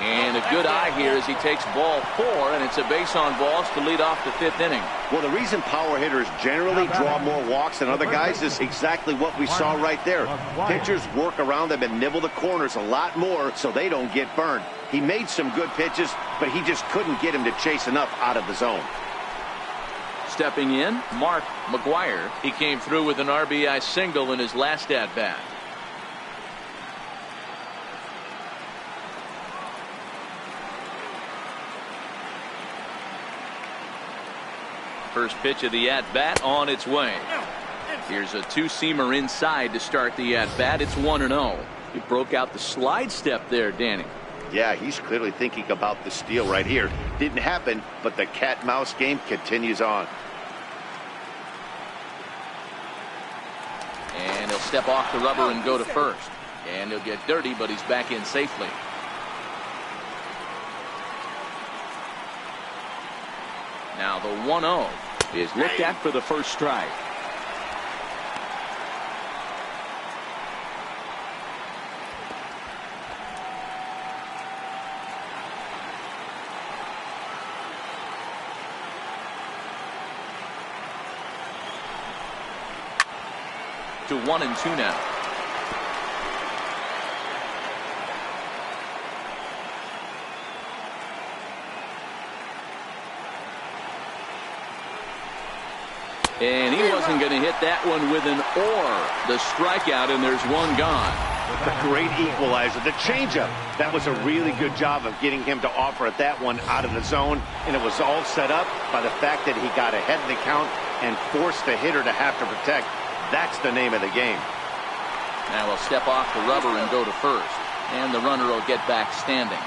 And a good eye here as he takes ball 4, and it's a base on balls to lead off the 5th inning. Well, the reason power hitters generally draw more walks than other guys is exactly what we saw right there. Pitchers work around them and nibble the corners a lot more so they don't get burned. He made some good pitches, but he just couldn't get him to chase enough out of the zone. Stepping in, Mark McGwire. He came through with an RBI single in his last at-bat. First pitch of the at-bat on its way. Here's a 2-seamer inside to start the at-bat. It's 1-0. He broke out the slide step there, Danny. Yeah, he's clearly thinking about the steal right here. Didn't happen, but the cat-mouse game continues on. And he'll step off the rubber and go to first. And he'll get dirty, but he's back in safely. Now the 1-0 is looked at for the first strike. To 1-2 now. And he wasn't going to hit that one with an or. The strikeout, and there's one gone. A great equalizer. The changeup. That was a really good job of getting him to offer at that one out of the zone. And it was all set up by the fact that he got ahead of the count and forced the hitter to have to protect. That's the name of the game. Now he'll step off the rubber and go to first. And the runner will get back standing.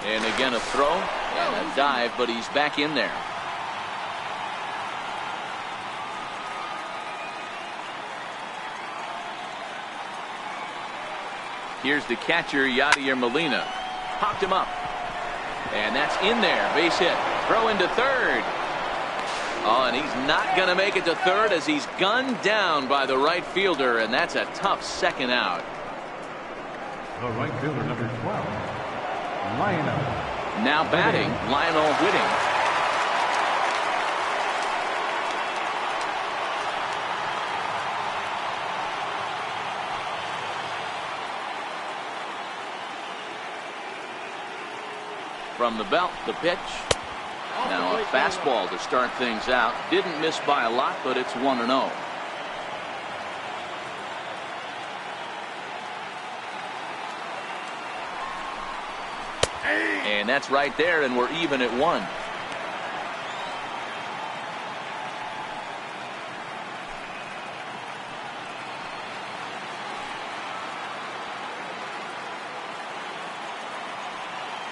And again a throw and a dive, but he's back in there. Here's the catcher, Yadier Molina. Popped him up. And that's in there. Base hit. Throw into third. Oh, and he's not going to make it to third as he's gunned down by the right fielder, and that's a tough second out. The right fielder, number 12, Lionel. Now batting, Lionel Whitting. From the belt, the pitch. Now a fastball to start things out. Didn't miss by a lot, but it's 1-0. And that's right there, and we're even at 1.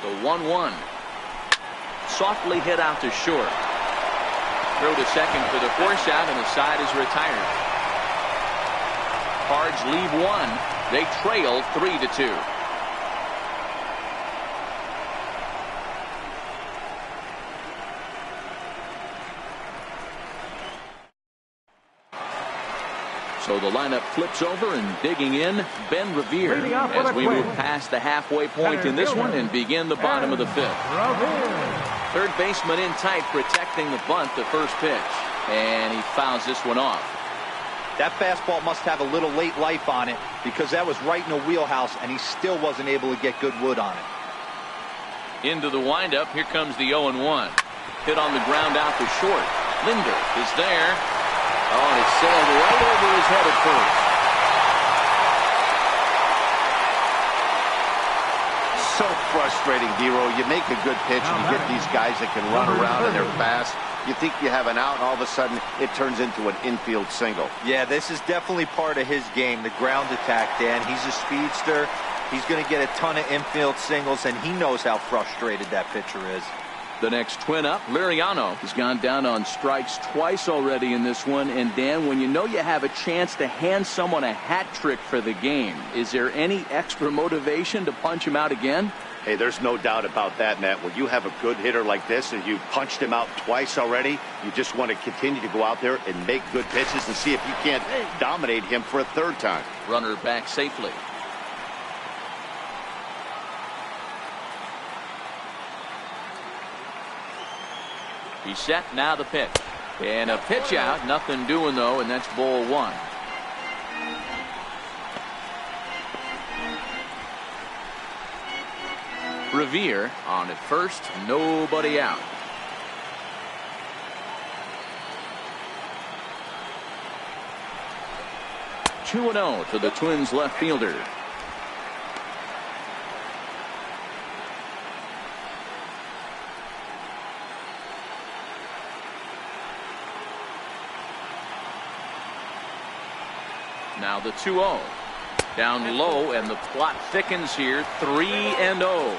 The 1-1. Softly hit out to short. Throw to second for the force out, and the side is retired. Cards leave 1. They trail 3-2. So the lineup flips over, and digging in, Ben Revere, as we move past the halfway point in this one and begin the bottom of the 5th. Third baseman in tight, protecting the bunt, the first pitch, and he fouls this one off. That fastball must have a little late life on it, because that was right in the wheelhouse, and he still wasn't able to get good wood on it. Into the windup, here comes the 0-1. Hit on the ground out to short. Linder is there. Oh, and it sailed right over his head at first. So frustrating, Dero. You make a good pitch and you get these guys that can run around and they're fast. You think you have an out, and all of a sudden it turns into an infield single. Yeah, this is definitely part of his game, the ground attack, Dan. He's a speedster. He's going to get a ton of infield singles, and he knows how frustrated that pitcher is. The next twin up, Liriano, has gone down on strikes twice already in this one. And Dan, when you know you have a chance to hand someone a hat trick for the game, is there any extra motivation to punch him out again? Hey, there's no doubt about that, Matt. When you have a good hitter like this and you punched him out twice already, you just want to continue to go out there and make good pitches and see if you can't dominate him for a third time. Runner back safely. He's set, now the pitch. And a pitch out, nothing doing though, and that's ball 1. Revere on at first, nobody out. Two 2-0 to the Twins left fielder. Now the 2-0. Down low, and the plot thickens here. 3-0.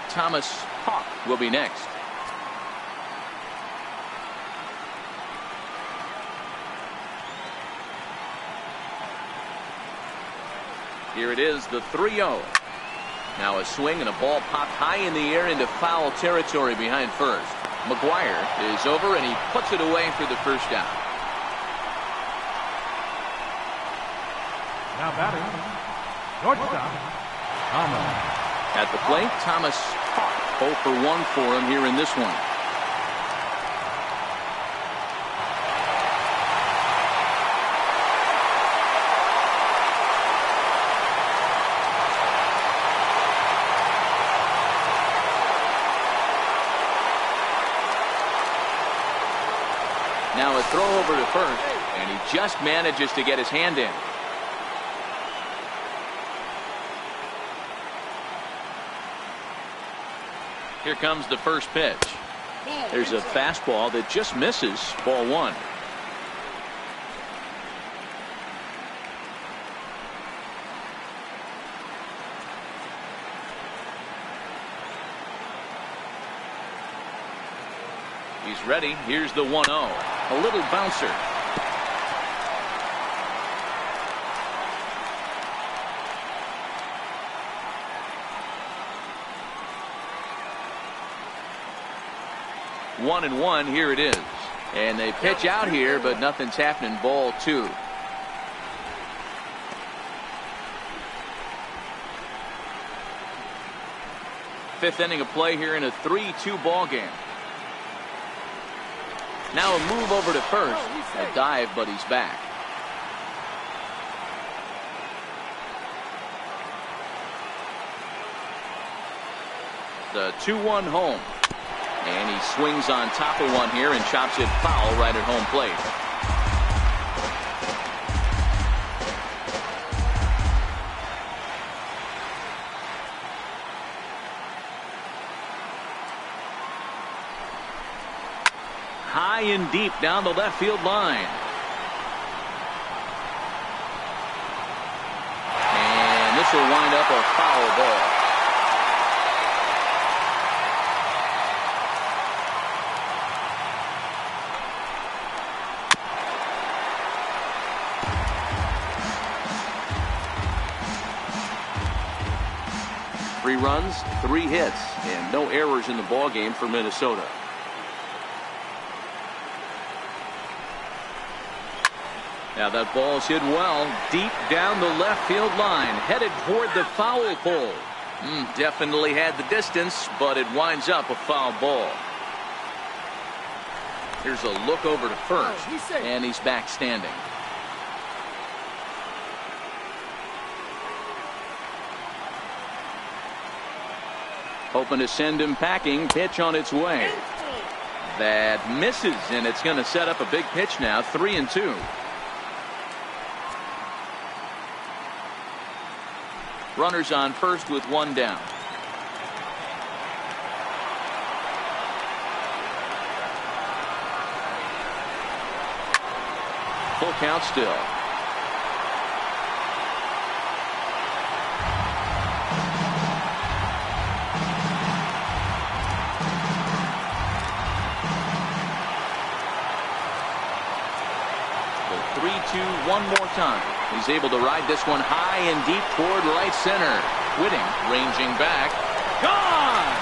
Thomas Hawk will be next. Here it is, the 3-0. Now a swing, and a ball popped high in the air into foul territory behind first. McGuire is over, and he puts it away for the first out. Now batting, shortstop, Thomas. At the plate, Thomas Hawk, 0 for 1 for him here in this one. Now a throw over to first, and he just manages to get his hand in. Here comes the first pitch. There's a fastball that just misses, ball 1. He's ready. Here's the 1-0. A little bouncer. One and one, here it is. And they pitch out here, but nothing's happening. Ball 2. fifth inning of play here in a 3-2 ball game. Now a move over to first. A dive, but he's back. The 2-1 home. And he swings on top of one here and chops it foul right at home plate. High and deep down the left field line. And this will wind up a foul ball. Three runs, 3 hits, and no errors in the ball game for Minnesota. Now that ball's hit well, deep down the left field line, headed toward the foul pole. Definitely had the distance, but it winds up a foul ball. Here's a look over to first, and he's back standing. Hoping to send him packing. Pitch on its way. That misses, and it's going to set up a big pitch now. 3-2. Runners on first with one down. Full count still. The 3-2 one more time. He's able to ride this one high and deep toward right center. Whitting ranging back. Gone!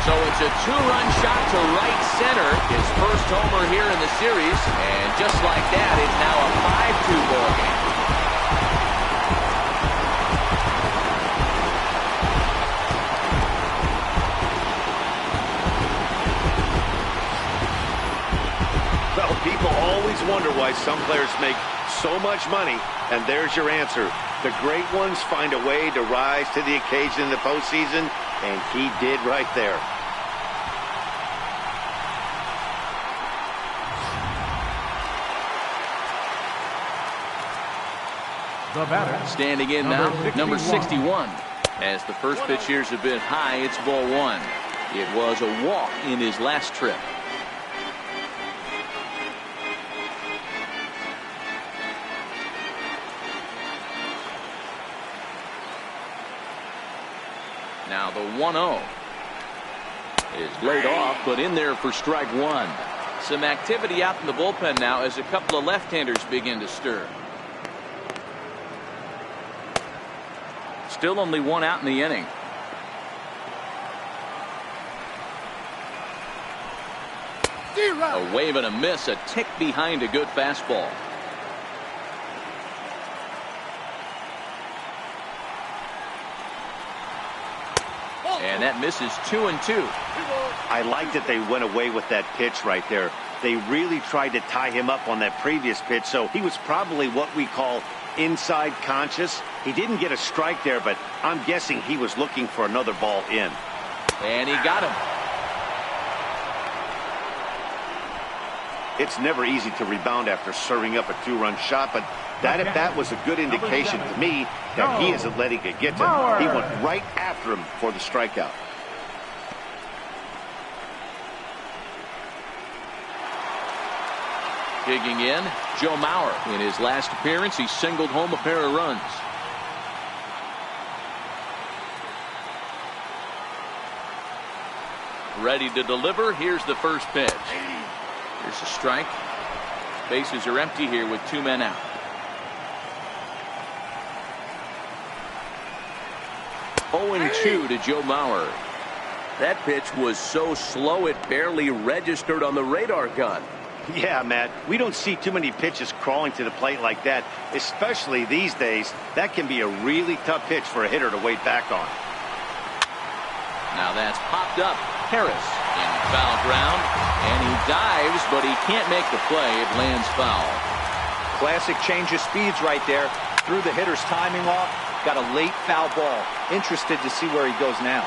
So it's a 2-run shot to right center. His first homer here in the series. And just like that, it's now a 5-2 ball game. Well, people always wonder why some players make so much money, and there's your answer. The great ones find a way to rise to the occasion in the postseason, and he did right there. The batter, standing in now, number 61. As the first pitch here's a bit high, it's ball 1. It was a walk in his last trip. Now the 1-0 is laid off, but in there for strike 1. Some activity out in the bullpen now as a couple of left-handers begin to stir. Still only one out in the inning. A wave and a miss, a tick behind a good fastball. And that misses 2-2. I like that they went away with that pitch right there. They really tried to tie him up on that previous pitch, so he was probably what we call inside conscious. He didn't get a strike there, but I'm guessing he was looking for another ball in. And he got him. It's never easy to rebound after serving up a 2-run shot, but that at bat was a good indication to me that he isn't letting it get to him. He went right after him for the strikeout. Digging in, Joe Mauer. In his last appearance, he singled home a pair of runs. Ready to deliver. Here's the first pitch. Here's a strike. Bases are empty here with 2 men out. Oh, 2 to Joe Mauer. That pitch was so slow it barely registered on the radar gun. Yeah, Matt, we don't see too many pitches crawling to the plate like that, especially these days. That can be a really tough pitch for a hitter to wait back on. Now that's popped up. Harris in foul ground, and he dives, but he can't make the play. It lands foul. Classic change of speeds right there. Threw the hitter's timing off. Got a late foul ball. Interested to see where he goes now.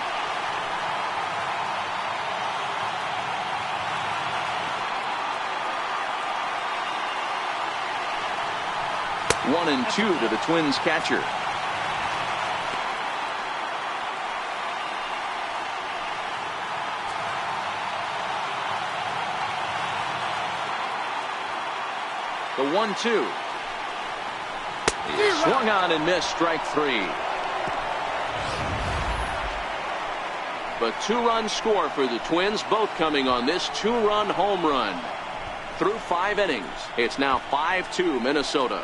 1-2 to the Twins catcher. The 1-2. He swung on and missed, strike three. The two-run score for the Twins, both coming on this two-run home run. Through 5 innings, it's now 5-2 Minnesota.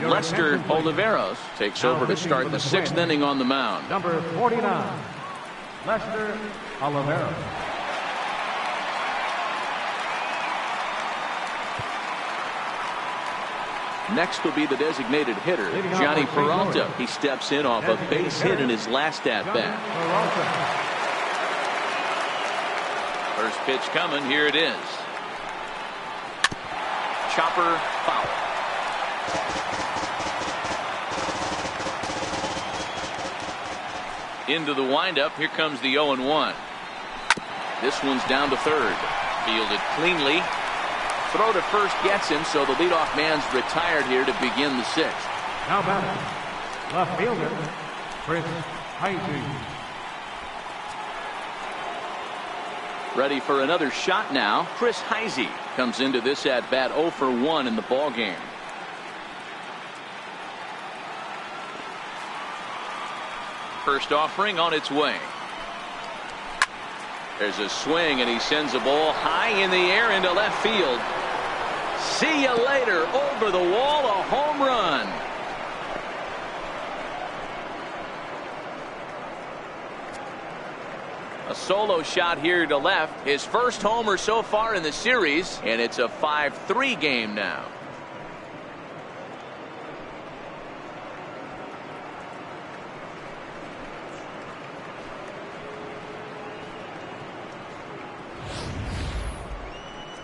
Lester Oliveros takes over to start the 6th inning on the mound. Number 49, Lester Oliveros. Next will be the designated hitter, Johnny Peralta. He steps in off a base hit in his last at-bat. First pitch coming. Here it is. Chopper foul. Into the windup. Here comes the 0-1. This one's down to third. Fielded cleanly. Throw to first gets him, so the leadoff man's retired here to begin the 6th. Now batting, left fielder, Chris Heisey. Ready for another shot now. Chris Heisey comes into this at bat 0 for 1 in the ball game. First offering on its way. There's a swing, and he sends a ball high in the air into left field. See you later. Over the wall, a home run. A solo shot here to left. His first homer so far in the series, and it's a 5-3 game now.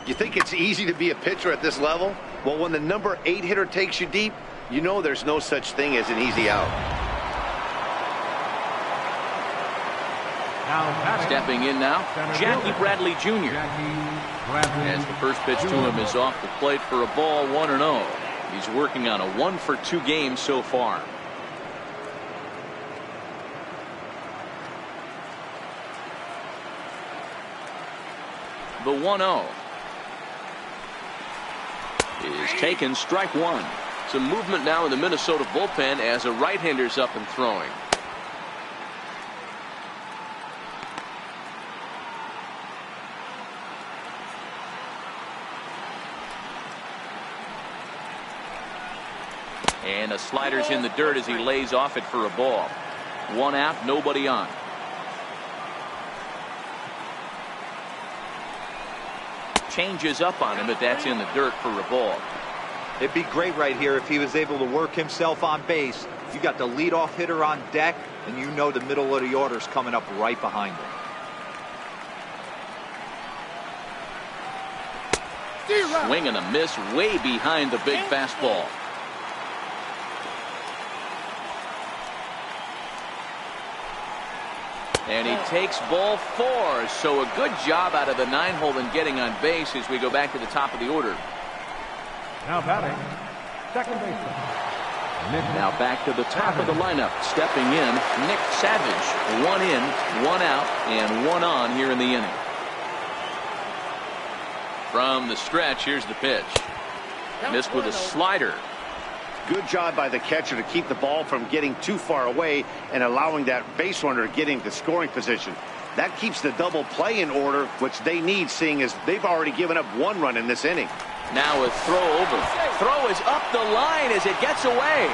You think it's easy to be a pitcher at this level? Well, when the number 8 hitter takes you deep, you know there's no such thing as an easy out. Stepping in now, Jackie Bradley Jr. As the first pitch to him is off the plate for a ball, 1-0. He's working on a 1-for-2 game so far. The 1-0 is taken, strike one. Some movement now in the Minnesota bullpen as a right-hander's up and throwing. And a slider's in the dirt as he lays off it for a ball. 1 out, nobody on. Changes up on him, but that's in the dirt for a ball. It'd be great right here if he was able to work himself on base. You got the leadoff hitter on deck, and you know the middle of the order's coming up right behind him. Swing and a miss way behind the big fastball. And he takes ball 4. So a good job out of the 9-hole in getting on base as we go back to the top of the order. Now batting, second baseman. Now back to the top of the lineup. Stepping in, Nick Savage. 1 in, 1 out, and 1 on here in the inning. From the stretch, here's the pitch. Missed with a slider. Good job by the catcher to keep the ball from getting too far away and allowing that base runner to get into scoring position. That keeps the double play in order, which they need, seeing as they've already given up 1 run in this inning. Now a throw over. Throw is up the line as it gets away.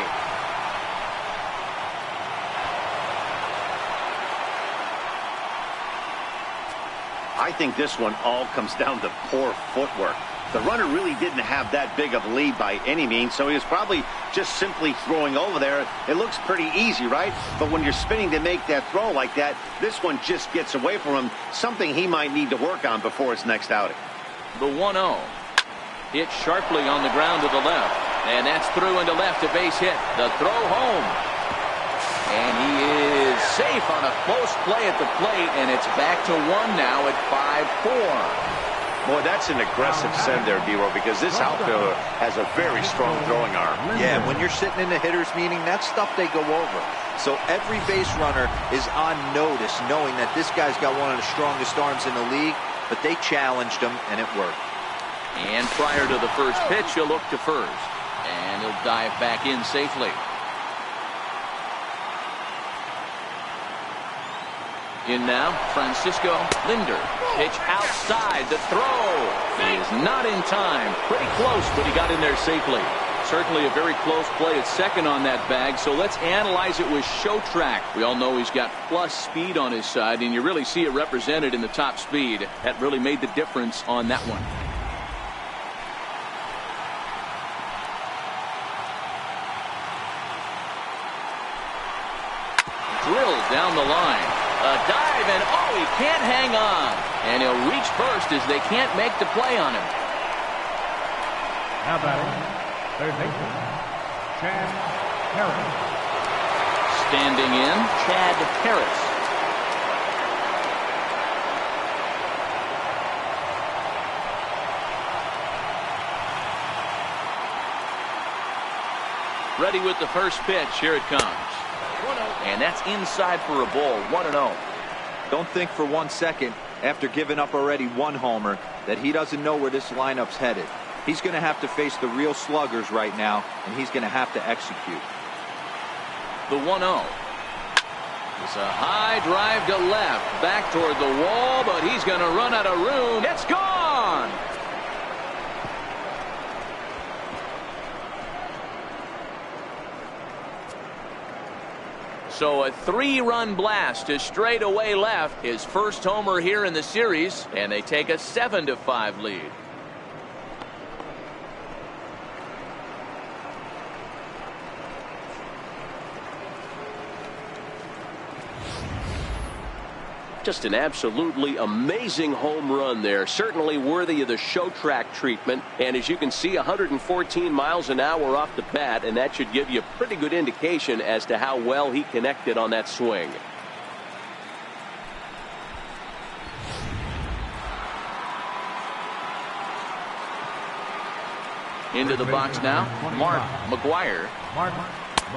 I think this one all comes down to poor footwork. The runner really didn't have that big of a lead by any means, so he was probably just simply throwing over there. It looks pretty easy, right? But when you're spinning to make that throw like that, this one just gets away from him, something he might need to work on before his next outing. The 1-0. Hit sharply on the ground to the left. And that's through into left, a base hit. The throw home. And he is safe on a close play at the plate, and it's back to 1 now at 5-4. Boy, that's an aggressive send there, D-Row, because this outfielder has a very strong throwing arm. Yeah, when you're sitting in the hitter's meeting, that's stuff they go over. So every base runner is on notice, knowing that this guy's got one of the strongest arms in the league, but they challenged him, and it worked. And prior to the first pitch, he'll look to first. And he'll dive back in safely. In now, Francisco Linder. Pitch outside. The throw. He is not in time. Pretty close, but he got in there safely. Certainly a very close play at second on that bag. So let's analyze it with show track. We all know he's got plus speed on his side, and you really see it represented in the top speed. That really made the difference on that one. Drilled down the line. A dive, and oh, he can't hang on. And he'll reach first as they can't make the play on him. Now batting, third baseman, Chad Harris. Standing in, Chad Harris. Ready with the first pitch. Here it comes. And that's inside for a ball. 1-0. Don't think for 1 second, after giving up already 1 homer, that he doesn't know where this lineup's headed. He's going to have to face the real sluggers right now, and he's going to have to execute. The 1-0. It's a high drive to left. Back toward the wall, but he's going to run out of room. It's gone! So a 3-run blast to straightaway left. His first homer here in the series, and they take a 7-5 lead. Just an absolutely amazing home run there. Certainly worthy of the show track treatment. And as you can see, 114 miles an hour off the bat, and that should give you a pretty good indication as to how well he connected on that swing. Into the box now, Mark McGuire.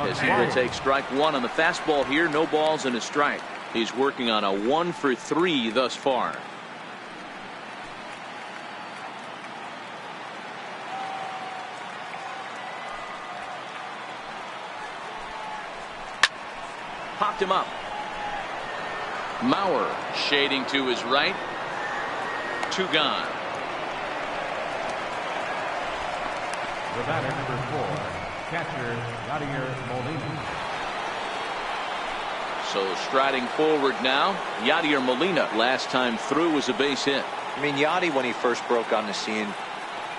As he will take strike 1 on the fastball here. No balls and a strike. He's working on a 1-for-3 thus far. Popped him up. Mauer shading to his right. 2 gone. The batter, number 4, catcher Yadier Molina. So striding forward now, Yadier Molina. Last time through was a base hit. I mean, Yadi, when he first broke on the scene,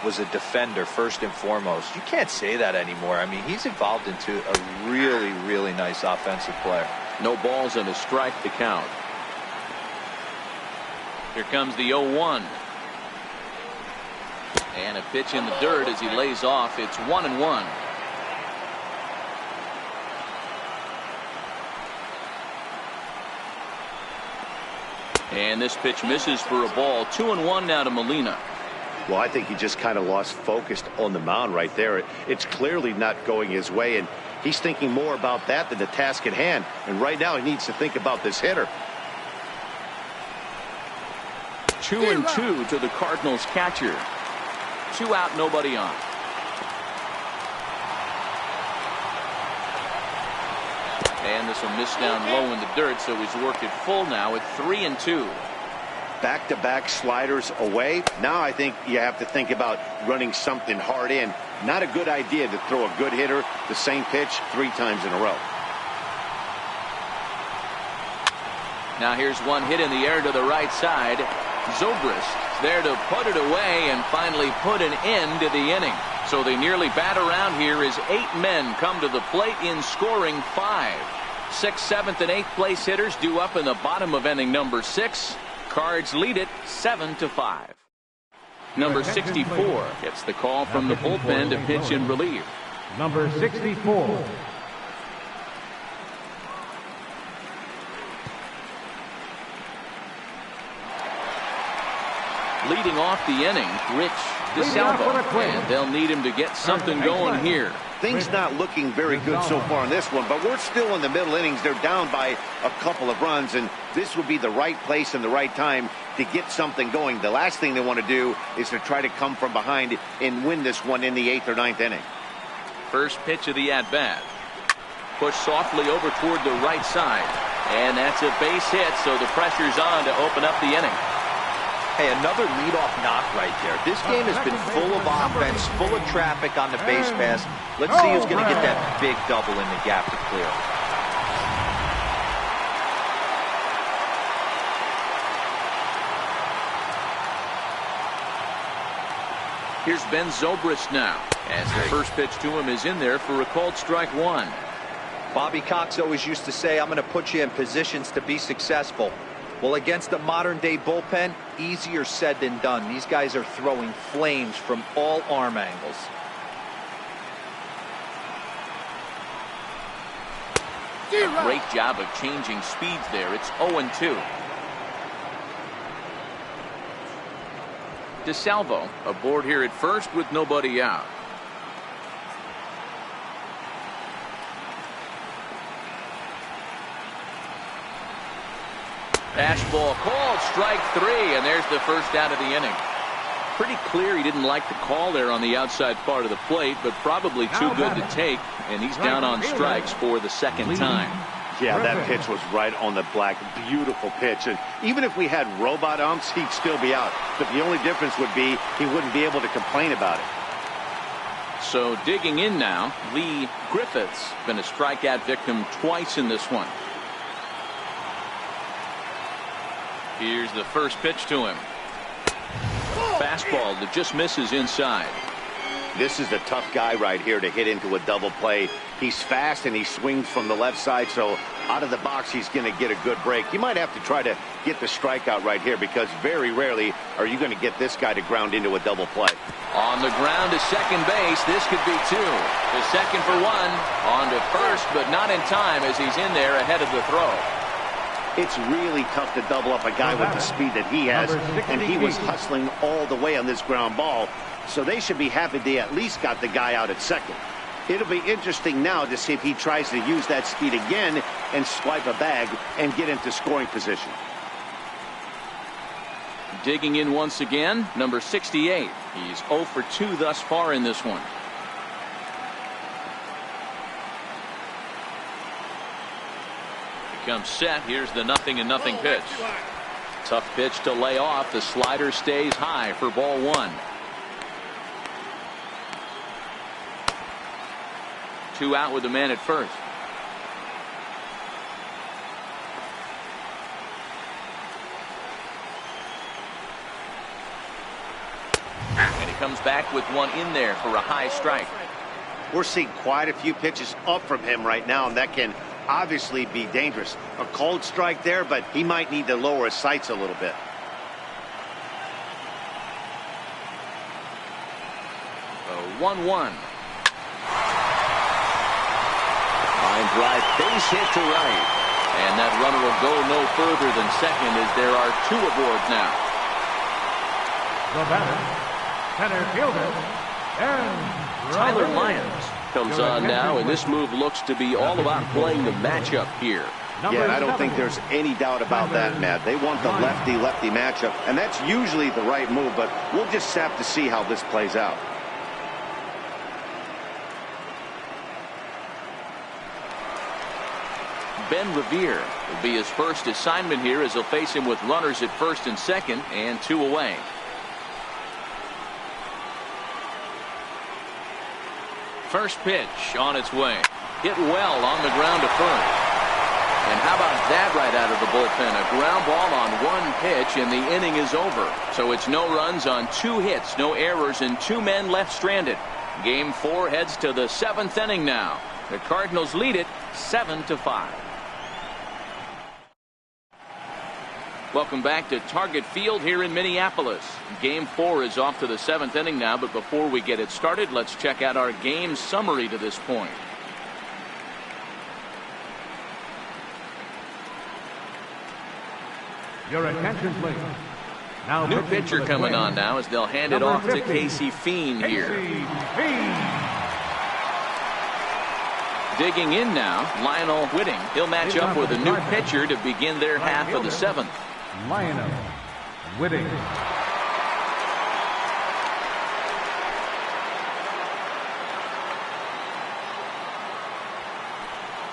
was a defender first and foremost. You can't say that anymore. I mean, he's evolved into a really, really nice offensive player. No balls and a strike to count. Here comes the 0-1. And a pitch in the dirt as he lays off. It's 1-1. And this pitch misses for a ball. 2-1 now to Molina. Well, I think he just kind of lost focus on the mound right there. It's clearly not going his way, and he's thinking more about that than the task at hand. And right now he needs to think about this hitter. 2-2 to the Cardinals catcher. 2 out, nobody on. And this will miss down low in the dirt, so he's worked it full now at 3-2. Back-to-back sliders away. Now I think you have to think about running something hard in. Not a good idea to throw a good hitter the same pitch 3 times in a row. Now here's one hit in the air to the right side. Zobrist there to put it away and finally put an end to the inning. So they nearly bat around here as 8 men come to the plate in scoring 5. 6th, 7th, and 8th place hitters due up in the bottom of inning number 6. Cards lead it 7-5. Number 64 gets the call from the bullpen to pitch in relief. Number 64. Leading off the inning, Rich DeSalvo, and they'll need him to get something going here. Things not looking very good so far in this one, but we're still in the middle innings. They're down by a couple of runs, and this would be the right place and the right time to get something going. The last thing they want to do is to try to come from behind and win this one in the 8th or 9th inning. First pitch of the at-bat. Pushed softly over toward the right side, and that's a base hit, so the pressure's on to open up the inning. Hey, another leadoff knock right there. This game has been full of offense, full of traffic on the base pass. Let's see who's going to get that big double in the gap to clear. Here's Ben Zobrist now, as the first pitch to him is in there for a called strike 1. Bobby Cox always used to say, I'm going to put you in positions to be successful. Well, against a modern-day bullpen, easier said than done. These guys are throwing flames from all arm angles. A great job of changing speeds there. It's 0-2. DeSalvo aboard here at first with nobody out. Fastball called, strike 3, and there's the first out of the inning. Pretty clear he didn't like the call there on the outside part of the plate, but probably too good to take, and he's down on strikes for the second time. Yeah, that pitch was right on the black. Beautiful pitch. And even if we had robot umps, he'd still be out. But the only difference would be he wouldn't be able to complain about it. So digging in now, Lee Griffith's been a strikeout victim twice in this one. Here's the first pitch to him. Fastball that just misses inside. This is a tough guy right here to hit into a double play. He's fast and he swings from the left side, so out of the box he's going to get a good break. You might have to try to get the strikeout right here, because very rarely are you going to get this guy to ground into a double play. On the ground to second base. This could be 2. The second for 1. On to first, but not in time as he's in there ahead of the throw. It's really tough to double up a guy with the speed that he has, and he was hustling all the way on this ground ball, so they should be happy they at least got the guy out at second. It'll be interesting now to see if he tries to use that speed again and swipe a bag and get into scoring position. Digging in once again, number 68. He's 0 for 2 thus far in this one. Comes set. Here's the 0-0 pitch. Tough pitch to lay off. The slider stays high for ball 1. 2 out with the man at first. And he comes back with one in there for a high strike. We're seeing quite a few pitches up from him right now, and that can obviously be dangerous. A cold strike there, but he might need to lower his sights a little bit. A 1-1. Line drive, base hit to right. And that runner will go no further than second as there are 2 aboard now. The batter, center fielder, and Tyler Lyons comes on now, and this move looks to be all about playing the matchup here. Yeah, and I don't think there's any doubt about that, Matt. They want the lefty-lefty matchup, and that's usually the right move, but we'll just have to see how this plays out. Ben Revere will be his first assignment here as he'll face him with runners at first and second and 2 away. First pitch on its way. Hit well on the ground to first. And how about that right out of the bullpen? A ground ball on one pitch, and the inning is over. So it's no runs on 2 hits, no errors, and 2 men left stranded. Game 4 heads to the 7th inning now. The Cardinals lead it 7-5. Welcome back to Target Field here in Minneapolis. Game 4 is off to the 7th inning now, but before we get it started, let's check out our game summary to this point. Your attention, please. Now new pitcher coming on now as they'll hand it off to Casey Fiend here. Digging in now, Lionel Whitting. He'll match up with a new pitcher to begin their half of the 7th. Lionel Whitting.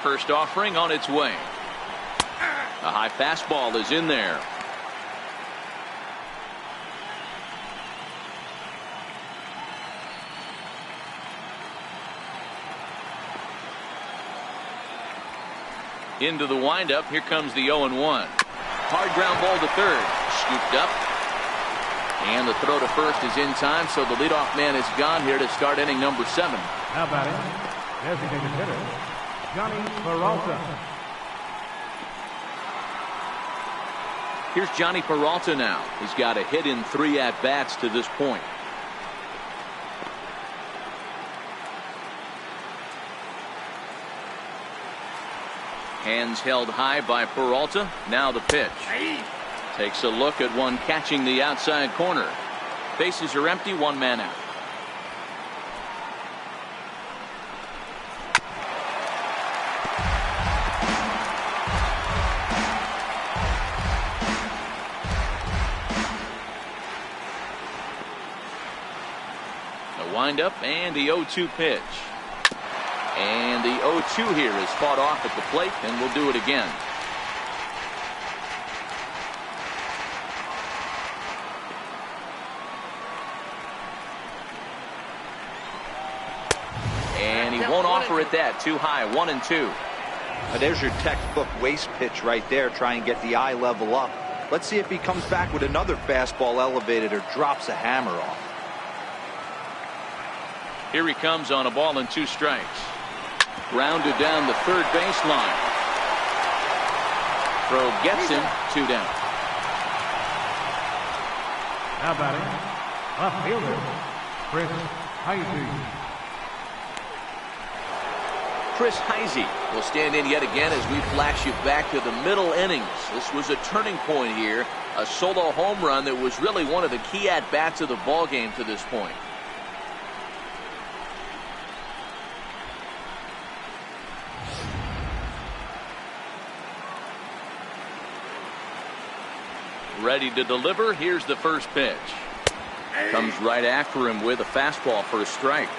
First offering on its way. A high fastball is in there. Into the windup. Here comes the 0-1. Hard ground ball to third. Scooped up. And the throw to first is in time, so the leadoff man is gone here to start inning number 7. How about it? Designated hitter, Johnny Peralta. Here's Johnny Peralta now. He's got a hit in 3 at-bats to this point. Hands held high by Peralta. Now the pitch. Takes a look at one catching the outside corner. Bases are empty, 1 man out. Windup and the 0-2 pitch. And the 0-2 here is fought off at the plate, and we'll do it again. And he won't offer it that. Too high. 1-2. Now there's your textbook waste pitch right there. Try and get the eye level up. Let's see if he comes back with another fastball elevated or drops a hammer off. Here he comes on a ball and 2 strikes. Grounded down the third baseline. Throw gets him. 2 down. Now batting, left fielder, Chris Heisey. Chris Heisey will stand in yet again as we flash you back to the middle innings. This was a turning point here. A solo home run that was really one of the key at-bats of the ball game to this point. Ready to deliver. Here's the first pitch. Comes right after him with a fastball for a strike.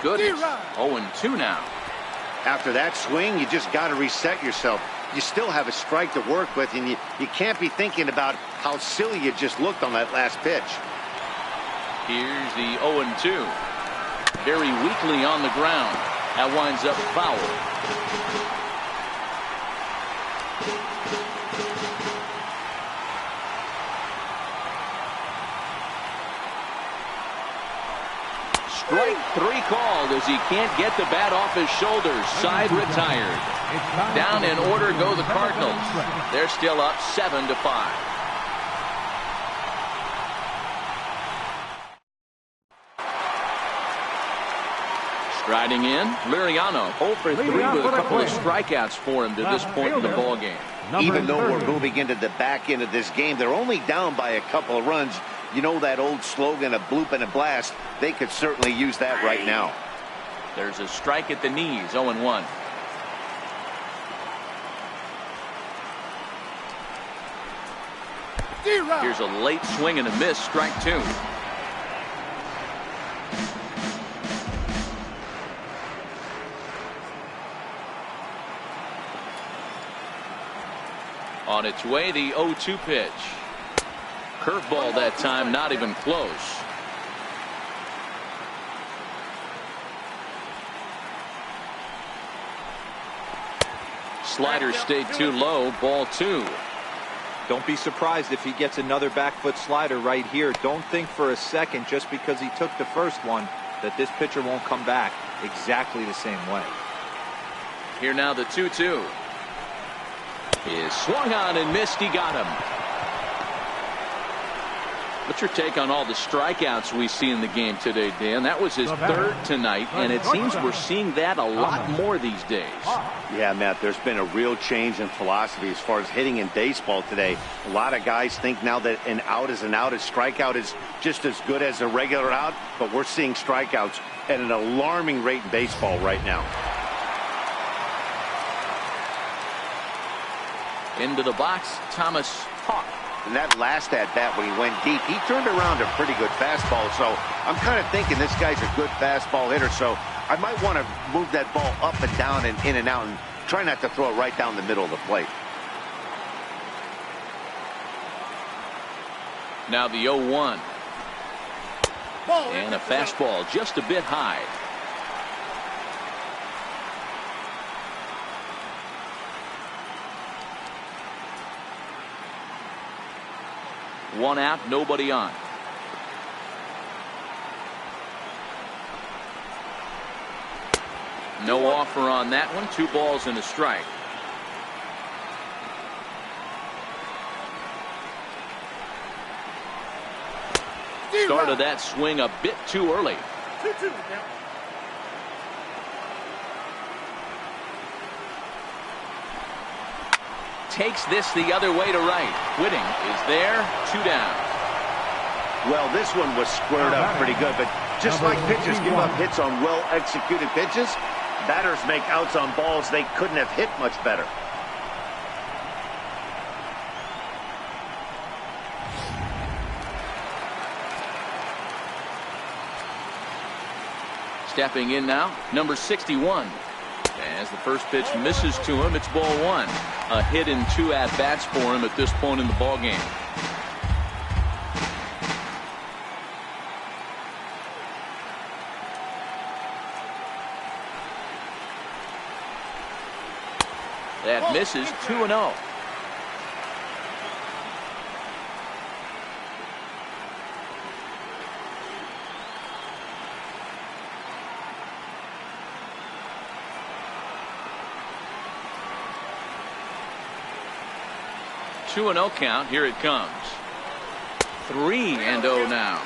Goodness. 0-2 now. After that swing, you just got to reset yourself. You still have a strike to work with, and you can't be thinking about how silly you just looked on that last pitch. Here's the 0-2. Very weakly on the ground. That winds up foul. Strike 3 called as he can't get the bat off his shoulders. Side retired. Down in order go the Cardinals. They're still up 7-5. Striding in, Liriano 0 for 3 with a couple of strikeouts for him to this point in the ball game. Even though we're moving into the back end of this game, they're only down by a couple of runs. You know that old slogan, a bloop and a blast. They could certainly use that right now. There's a strike at the knees, 0-1. Here's a late swing and a miss, strike 2. On its way, the 0-2 pitch. Curveball that time, not even close. slider stayed too low. Ball 2. Don't be surprised if he gets another back foot slider right here. Don't think for a second, just because he took the first one, that this pitcher won't come back exactly the same way. Here now the 2-2. Is swung on and missed. He got him. What's your take on all the strikeouts we see in the game today, Dan? That was his third tonight, and it seems we're seeing that a lot more these days. Yeah, Matt, there's been a real change in philosophy as far as hitting in baseball today. A lot of guys think now that an out is an out. A strikeout is just as good as a regular out, but we're seeing strikeouts at an alarming rate in baseball right now. Into the box, Thomas Hawk. And that last at-bat when he went deep, he turned around a pretty good fastball. So I'm kind of thinking this guy's a good fastball hitter. So I might want to move that ball up and down and in and out and try not to throw it right down the middle of the plate. Now the 0-1. And a fastball just a bit high. One out, nobody on. No offer on that one. 2 balls and a strike. Start of that swing a bit too early. 2-2 now. Takes this the other way to right. Whitting is there. 2 down. Well, this one was squared up pretty good, but just like pitchers give up hits on well-executed pitches, batters make outs on balls they couldn't have hit much better. Stepping in now, number 61. As the first pitch misses to him, it's ball 1. A hit in 2 at-bats for him at this point in the ball game. That misses. 2-0. Two and 0 count. Here it comes. 3-0 now.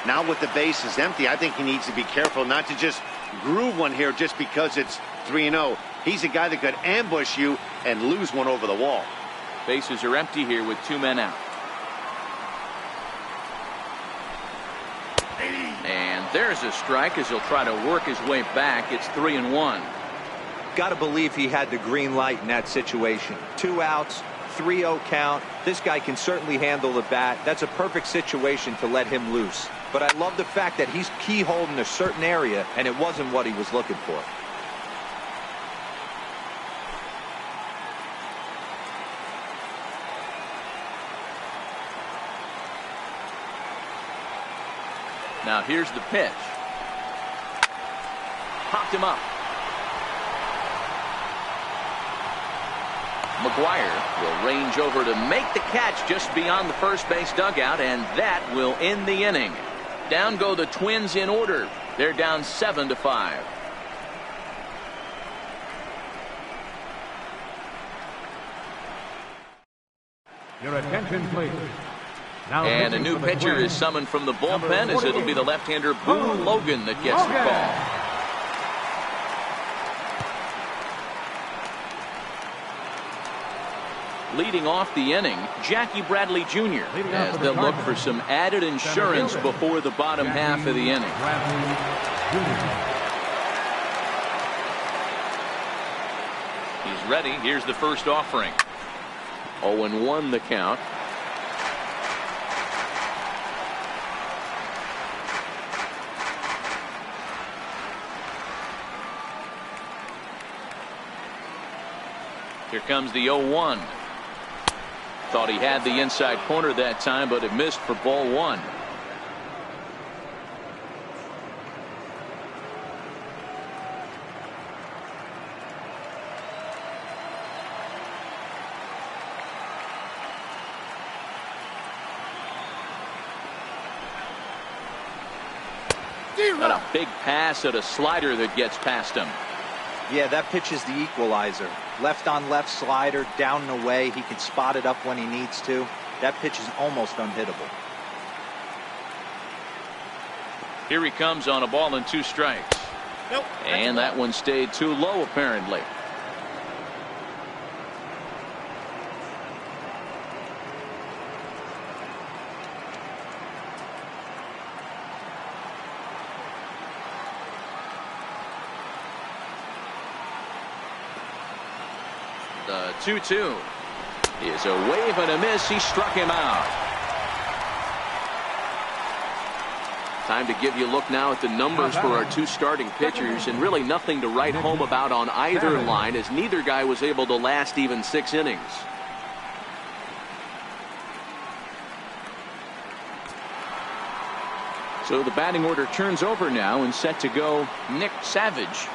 Now with the bases empty, I think he needs to be careful not to just groove one here just because it's 3-0. He's a guy that could ambush you and lose one over the wall. Bases are empty here with 2 men out. And there's a strike as he'll try to work his way back. It's 3-1. Got to believe he had the green light in that situation. 2 outs. 3-0 count. This guy can certainly handle the bat. That's a perfect situation to let him loose. But I love the fact that he's keyholed in a certain area, and it wasn't what he was looking for. Now here's the pitch. Popped him up. McGuire will range over to make the catch just beyond the first base dugout, and that will end the inning. Down go the Twins in order. They're down 7-5. Your attention, please. Now and a new pitcher is summoned from the bullpen as it'll be the left-hander Boone Logan that gets the call. Leading off the inning, Jackie Bradley Jr. as they'll look for some added insurance before the bottom half of the inning. He's ready. Here's the first offering. 0-1 the count. Here comes the 0-1. Thought he had the inside corner that time, but it missed for ball 1. And a big pass at a slider that gets past him. Yeah, that pitch is the equalizer. Left on left slider, down and away. He can spot it up when he needs to. That pitch is almost unhittable. Here he comes on a ball and 2 strikes. Nope. And that one stayed too low, apparently. The 2-2 is a wave and a miss. He struck him out. Time to give you a look now at the numbers for our 2 starting pitchers, and really nothing to write home about on either line, as neither guy was able to last even 6 innings. So the batting order turns over now, and set to go Nick Savage.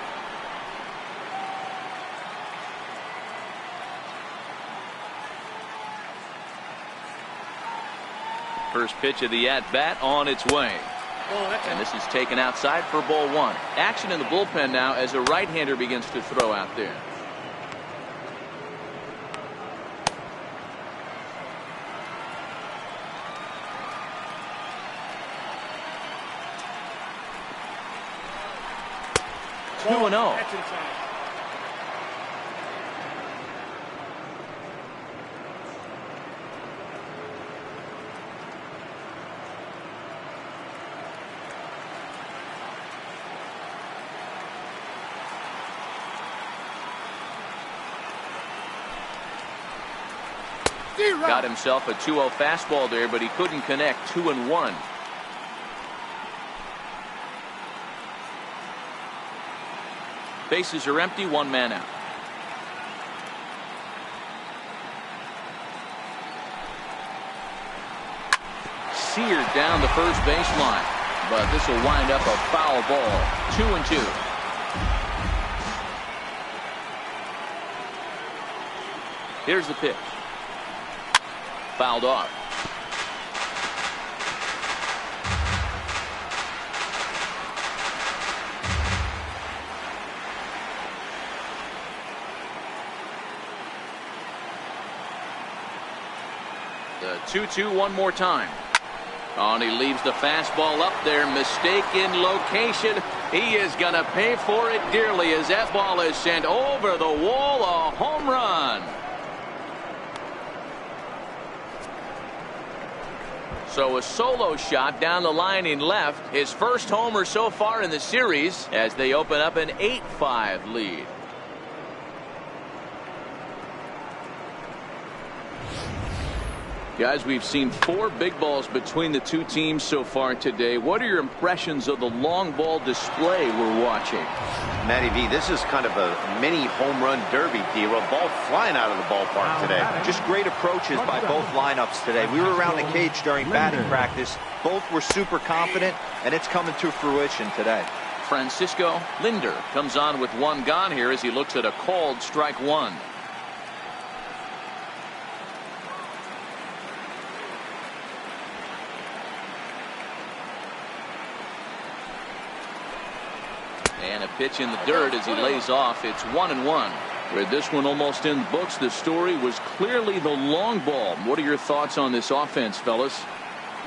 First pitch of the at-bat on its way. And this is taken outside for ball 1. Action in the bullpen now as a right-hander begins to throw out there. Two and 0. Got himself a 2-0 fastball there, but he couldn't connect. 2-1. Bases are empty, 1 man out. Seared down the first baseline, but this will wind up a foul ball. 2-2. Here's the pitch. Fouled off. The 2-2 one more time. Oh, and he leaves the fastball up there. Mistaken location. He is going to pay for it dearly as that ball is sent over the wall. A home run. So a solo shot down the line in left. His first homer so far in the series as they open up an 8-5 lead. Guys, we've seen 4 big balls between the 2 teams so far today. What are your impressions of the long ball display we're watching? Matty V, this is kind of a mini home run derby, D-Roll. Ball flying out of the ballpark today. Just great approaches by both lineups today. We were around the cage during batting practice. Both were super confident, and it's coming to fruition today. Francisco Linder comes on with 1 gone here as he looks at a called strike 1. And a pitch in the dirt as he lays off. It's 1-1. With this one almost in the books, the story was clearly the long ball. What are your thoughts on this offense, fellas?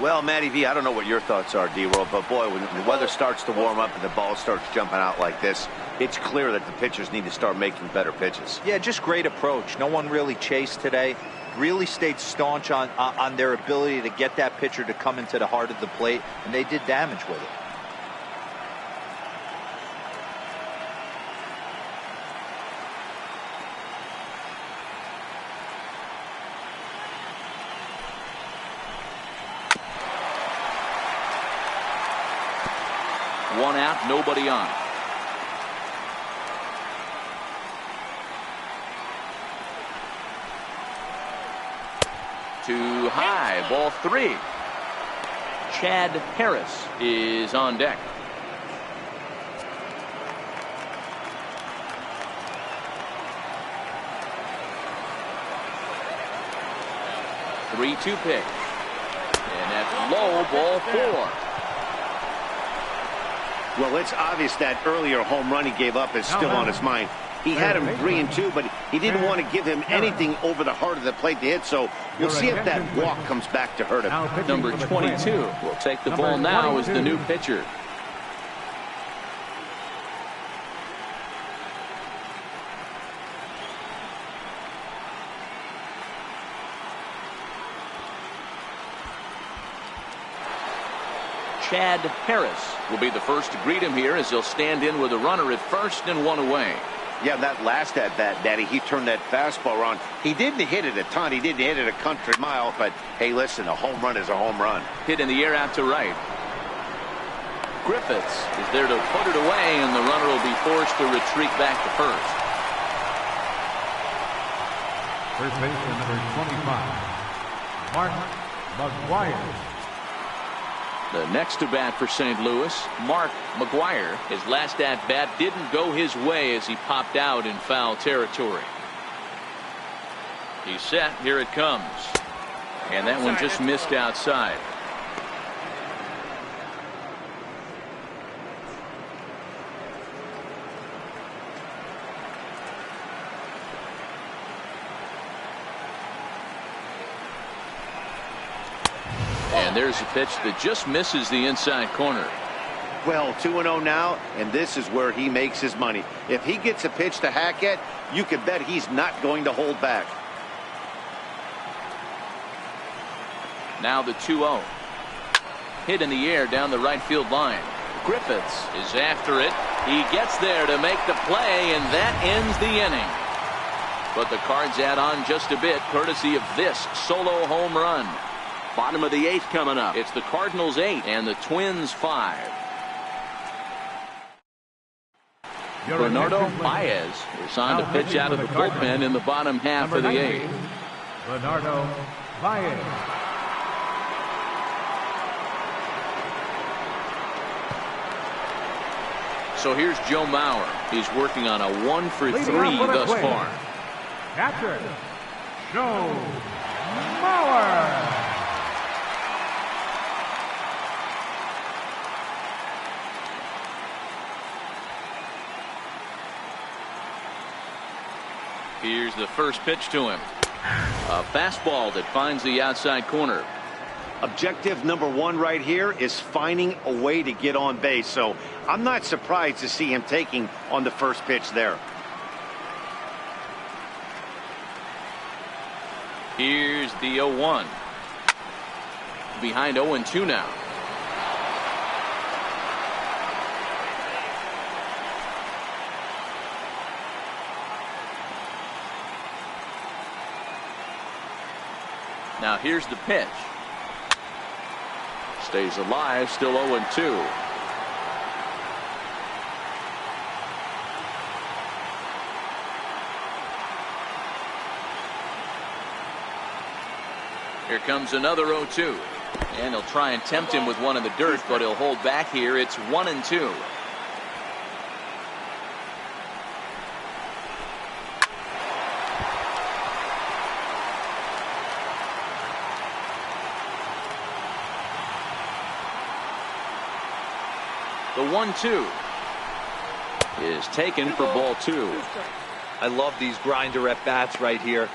Well, Matty V, I don't know what your thoughts are, D-Roll, but boy, when the weather starts to warm up and the ball starts jumping out like this, it's clear that the pitchers need to start making better pitches. Yeah, just great approach. No one really chased today. Really stayed staunch on their ability to get that pitcher to come into the heart of the plate, and they did damage with it. One out, nobody on. Too high, ball 3. Chad Harris is on deck. Three-two pitch. And that's low, ball 4. Well, it's obvious that earlier home run he gave up is still on his mind. He had him 3-2, but he didn't want to give him anything over the heart of the plate to hit, so we'll see if that walk comes back to hurt him. Number 22 will take the ball now as the new pitcher. Chad Harris will be the first to greet him here as he'll stand in with a runner at first and one away. Yeah, that last at bat, Daddy, he turned that fastball around. He didn't hit it a ton. He didn't hit it a country mile, but hey, listen, a home run is a home run. Hit in the air out to right. Griffiths is there to put it away, and the runner will be forced to retreat back to first. First baseman number 25, Mark McGuire. The next to bat for St. Louis, Mark McGuire. His last at bat didn't go his way as he popped out in foul territory. He's set. Here it comes. And that one just missed outside. And there's a pitch that just misses the inside corner. Well, 2-0 now, and this is where he makes his money. If he gets a pitch to hack at, you can bet he's not going to hold back. Now the 2-0. Hit in the air down the right field line. Griffiths is after it. He gets there to make the play, and that ends the inning. But the Cards add on just a bit, courtesy of this solo home run. Bottom of the 8th coming up. It's the Cardinals 8 and the Twins 5. Bernardo Baez is on to pitch out of the bullpen in the bottom half of the 8th. Bernardo Baez. So here's Joe Mauer. He's working on a 1-for-3 thus far. Catcher, Joe Mauer. Here's the first pitch to him. A fastball that finds the outside corner. Objective number 1 right here is finding a way to get on base. So I'm not surprised to see him taking on the first pitch there. Here's the 0-1. Behind 0-2 now. Now here's the pitch. Stays alive, still 0-2. Here comes another 0-2. And he'll try and tempt him with one in the dirt, but he'll hold back here. It's 1-2. The 1-2 is taken for ball 2. I love these grinder at bats right here.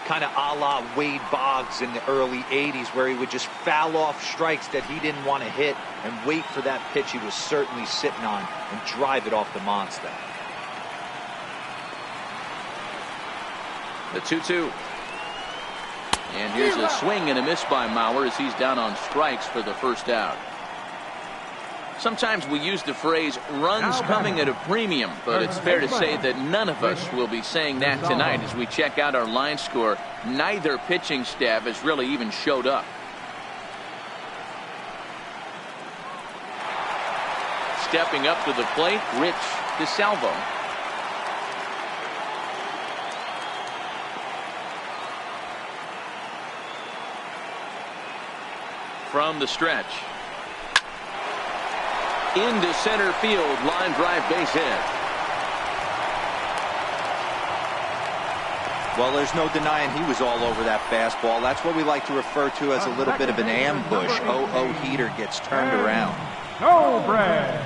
Kind of a la Wade Boggs in the early 80s, where he would just foul off strikes that he didn't want to hit and wait for that pitch he was certainly sitting on and drive it off the monster. The 2-2. And here's a swing and a miss by Mauer as he's down on strikes for the first out. Sometimes we use the phrase runs coming at a premium, but it's fair to say that none of us will be saying that tonight as we check out our line score. Neither pitching staff has really even showed up. Stepping up to the plate, Rich DeSalvo. From the stretch. Into center field, line drive, base hit. Well, there's no denying he was all over that fastball. That's what we like to refer to as a little bit of an ambush. 0-0 heater gets turned around. No bread.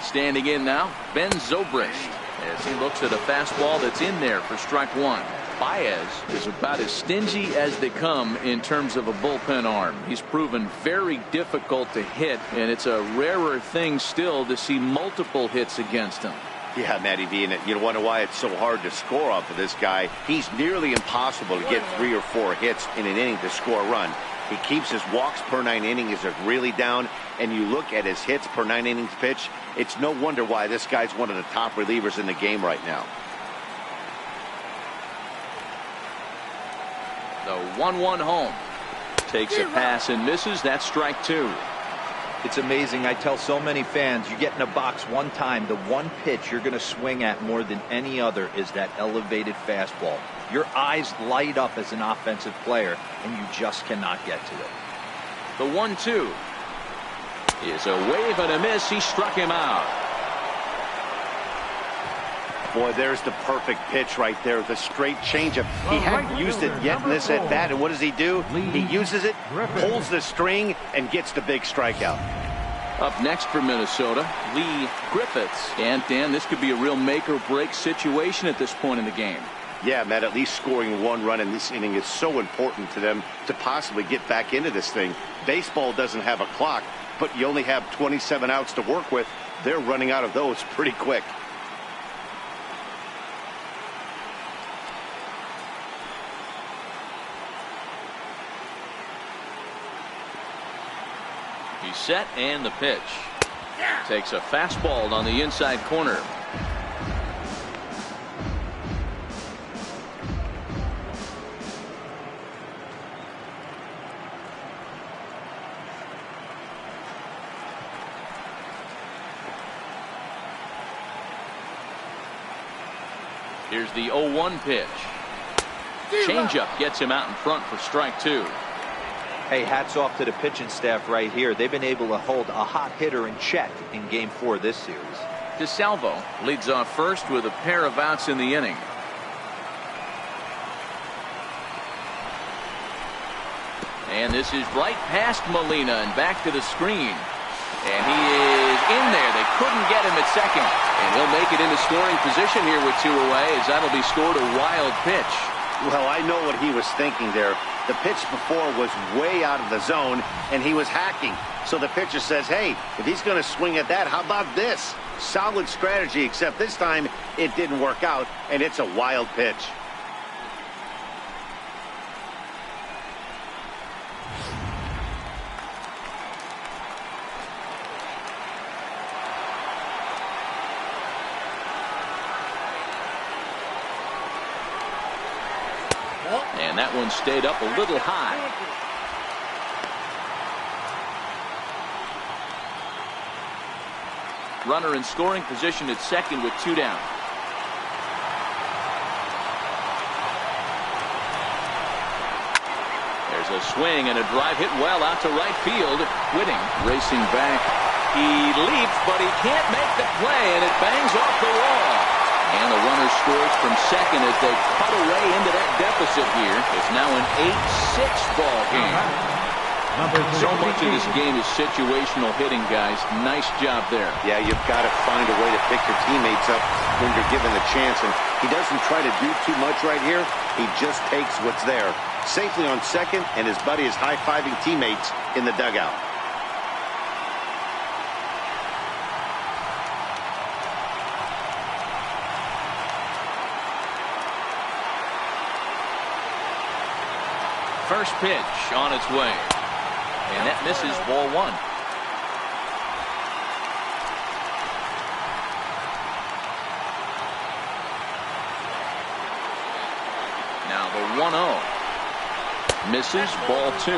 Standing in now, Ben Zobrist, as he looks at a fastball that's in there for strike one. Baez is about as stingy as they come in terms of a bullpen arm. He's proven very difficult to hit, and it's a rarer thing still to see multiple hits against him. Yeah, Matty V, and you wonder why it's so hard to score off of this guy. He's nearly impossible to get 3 or 4 hits in an inning to score a run. He keeps his walks per 9 innings are really down, and you look at his hits per 9 innings pitch, it's no wonder why this guy's one of the top relievers in the game right now. The 1-1 home. Takes a pass and misses. That's strike 2. It's amazing. I tell so many fans, you get in a box one time, the one pitch you're going to swing at more than any other is that elevated fastball. Your eyes light up as an offensive player, and you just cannot get to it. The 1-2 is a wave and a miss. He struck him out. Boy, there's the perfect pitch right there. The straight changeup. He hadn't used it yet in this at bat, and what does he do? He uses it, pulls the string, and gets the big strikeout. Up next for Minnesota, Lee Griffiths. And Dan, this could be a real make or break situation at this point in the game. Yeah, Matt, at least scoring 1 run in this inning is so important to them to possibly get back into this thing. Baseball doesn't have a clock, but you only have 27 outs to work with. They're running out of those pretty quick. He's set, and the pitch. Takes a fastball on the inside corner. Here's the 0-1 pitch. Changeup gets him out in front for strike 2. Hey, hats off to the pitching staff right here. They've been able to hold a hot hitter in check in Game 4 of this series. DeSalvo leads off first with a pair of outs in the inning. And this is right past Molina and back to the screen. And he is in there. They couldn't get him at second. And he'll make it into scoring position here with 2 away, as that'll be scored a wild pitch. Well, I know what he was thinking there. The pitch before was way out of the zone, and he was hacking. So the pitcher says, hey, if he's going to swing at that, how about this? Solid strategy, except this time it didn't work out, and it's a wild pitch. And that one stayed up a little high. Runner in scoring position at second with 2 down. There's a swing and a drive hit well out to right field. Whitting racing back. He leaps, but he can't make the play, and it bangs off the wall. And the runner scores from second as they cut away into that deficit here. It's now an 8-6 ball game. So much of this game is situational hitting, guys. Nice job there. Yeah, you've got to find a way to pick your teammates up when you're given the chance. And he doesn't try to do too much right here. He just takes what's there. Safely on second, and his buddy is high-fiving teammates in the dugout. First pitch on its way. And that misses, ball 1. Now the 1-0. Misses, ball 2.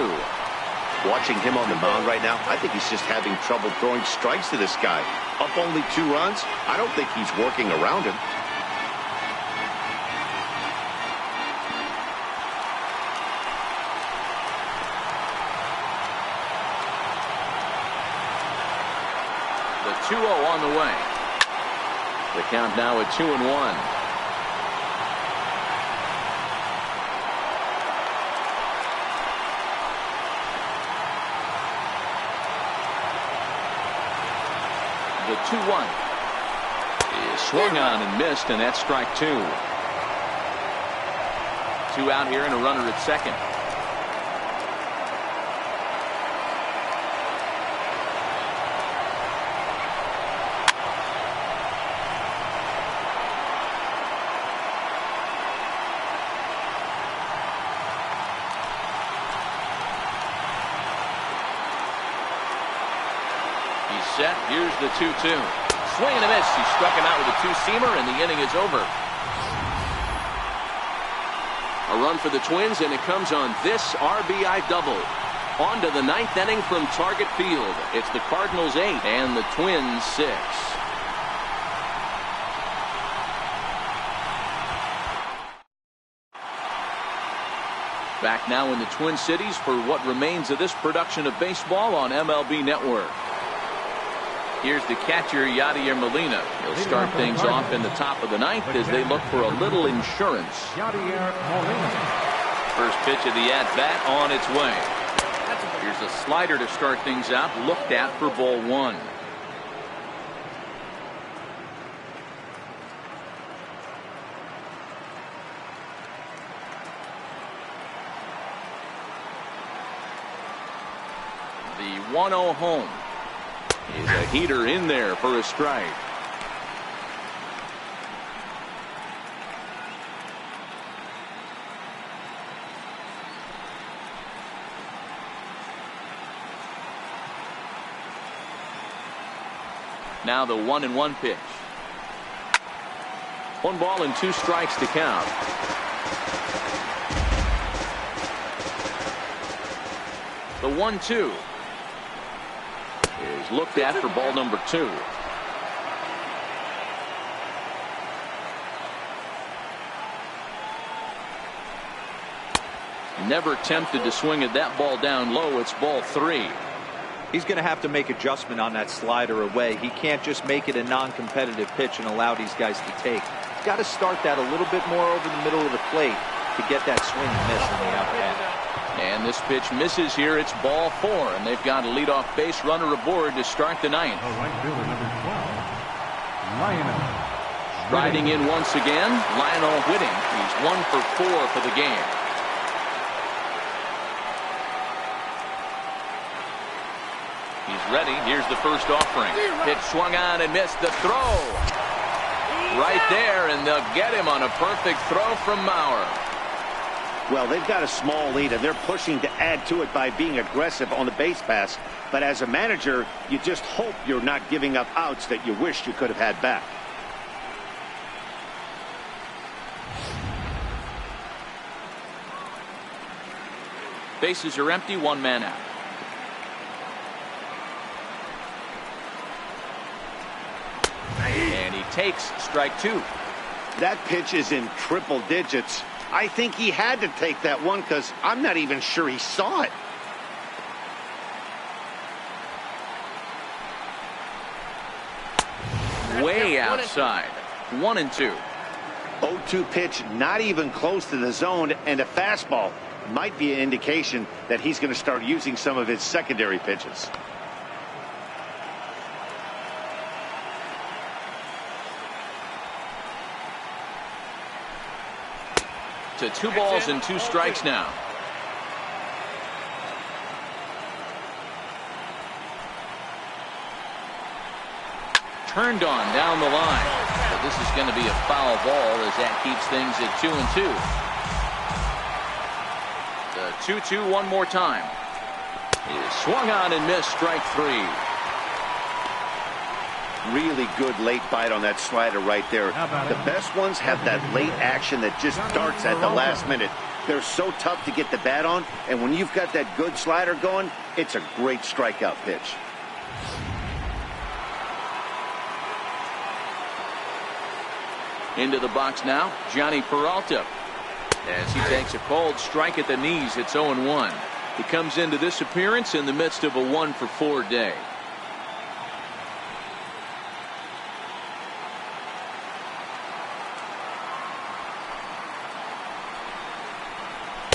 Watching him on the mound right now, I think he's just having trouble throwing strikes to this guy. Up only 2 runs? I don't think he's working around him. The 2-0 on the way. The count now at 2-1. The 2-1 is swung on and missed, and that's strike 2. 2 out here and a runner at second. Set. Here's the 2-2. Swing and a miss. He struck him out with a two-seamer, and the inning is over. A run for the Twins, and it comes on this RBI double. On to the 9th inning from Target Field. It's the Cardinals 8 and the Twins 6. Back now in the Twin Cities for what remains of this production of baseball on MLB Network. Here's the catcher, Yadier Molina. He'll start things off in the top of the 9th as they look for a little insurance. Yadier Molina. First pitch of the at-bat on its way. Here's a slider to start things out, looked at for ball 1. The 1-0 home is a heater in there for a strike. Now the 1-1 pitch. 1 ball and 2 strikes to count. The 1-2 is looked at for ball number 2. Never tempted to swing at that ball down low. It's ball 3. He's going to have to make adjustment on that slider away. He can't just make it a non-competitive pitch and allow these guys to take. He's got to start that a little bit more over the middle of the plate to get that swing and miss in the out end. And this pitch misses here. It's ball 4, and they've got a leadoff base runner aboard to start the 9th. Right fielder number 12, Lionel. Riding in once again, Lionel Whitting. He's 1 for 4 for the game. He's ready. Here's the first offering. Pitch swung on and missed. The throw right there, and they'll get him on a perfect throw from Maurer. Well, they've got a small lead, and they're pushing to add to it by being aggressive on the base pass. But as a manager, you just hope you're not giving up outs that you wish you could have had back. Bases are empty, 1 man out. And he takes strike 2. That pitch is in triple digits. I think he had to take that one because I'm not even sure he saw it. Way outside. 1-2. 0-2 pitch, not even close to the zone, and a fastball might be an indication that he's going to start using some of his secondary pitches. To 2 balls and 2 strikes now. Turned on down the line. But this is going to be a foul ball as that keeps things at 2-2. The 2-2 one more time. Is swung on and missed, strike 3. Really good late bite on that slider right there. The best ones have that late action that just darts at the last minute. They're so tough to get the bat on, and when you've got that good slider going, it's a great strikeout pitch. Into the box now, Johnny Peralta. As he takes a cold strike at the knees, it's 0-1. He comes into this appearance in the midst of a 1 for 4 day.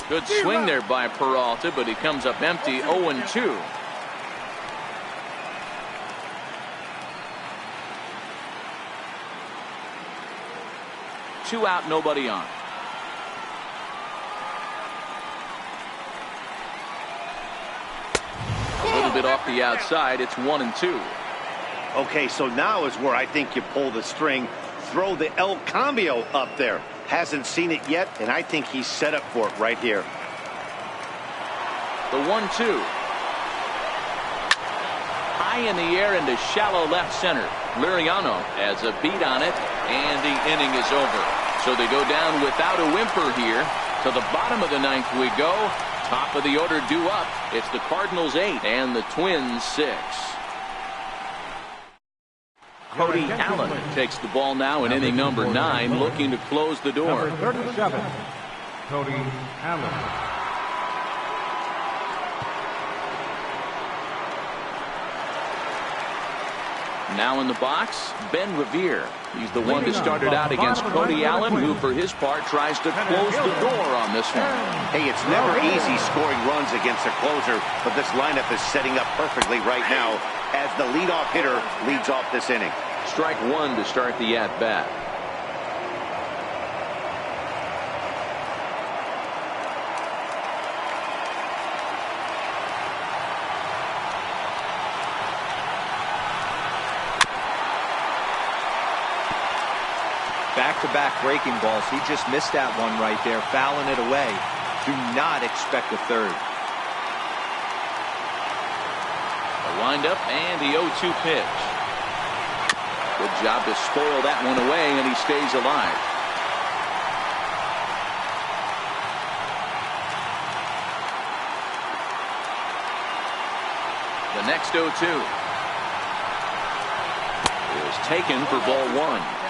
Good swing there by Peralta, but he comes up empty. 0-2. 2 out, nobody on. A little bit off the outside. It's 1-2. Okay, so now is where I think you pull the string. Throw the El Cambio up there. Hasn't seen it yet, and I think he's set up for it right here. The 1-2. High in the air into shallow left center. Liriano has a beat on it, and the inning is over. So they go down without a whimper here. To the bottom of the 9th we go. Top of the order due up. It's the Cardinals 8 and the Twins 6. Cody Allen takes the ball now in inning number 9, looking to close the door. Number 37, Cody Allen. Now in the box, Ben Revere. He's the one that started out against Cody Allen, who for his part tries to close the door on this one. Hey, it's never easy scoring runs against a closer, but this lineup is setting up perfectly right now as the leadoff hitter leads off this inning. Strike 1 to start the at-bat. Back-to-back breaking balls. He just missed that one right there, fouling it away. Do not expect a third. A windup and the 0-2 pitch. Good job to spoil that one away, and he stays alive. The next 0-2 is taken for ball 1.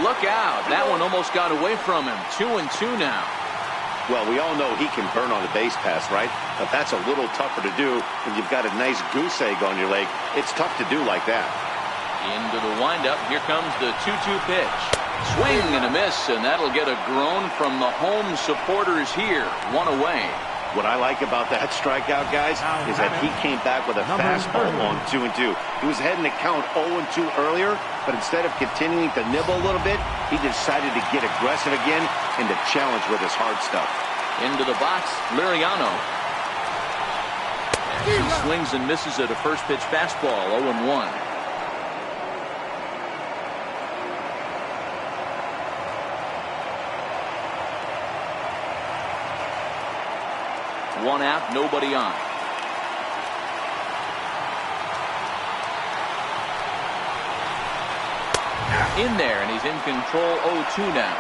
Look out. That one almost got away from him. 2-2 now. Well, we all know he can burn on a base pass, right? But that's a little tougher to do when you've got a nice goose egg on your leg. It's tough to do like that. Into the windup. Here comes the 2-2 pitch. Swing and a miss, and that'll get a groan from the home supporters here. 1 away. What I like about that strikeout, guys, is that he came back with a fastball on 2-2. He was heading to count 0-2 earlier, but instead of continuing to nibble a little bit, he decided to get aggressive again and to challenge with his hard stuff. Into the box, Liriano. He swings and misses at a first pitch fastball, 0-1. One out, nobody on. In there, and he's in control. 0-2 now.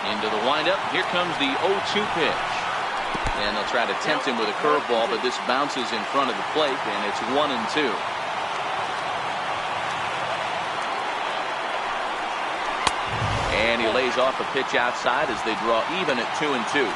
Into the windup. Here comes the 0-2 pitch. And they'll try to tempt him with a curveball, but this bounces in front of the plate, and it's 1-2. And he lays off a pitch outside as they draw even at 2-2.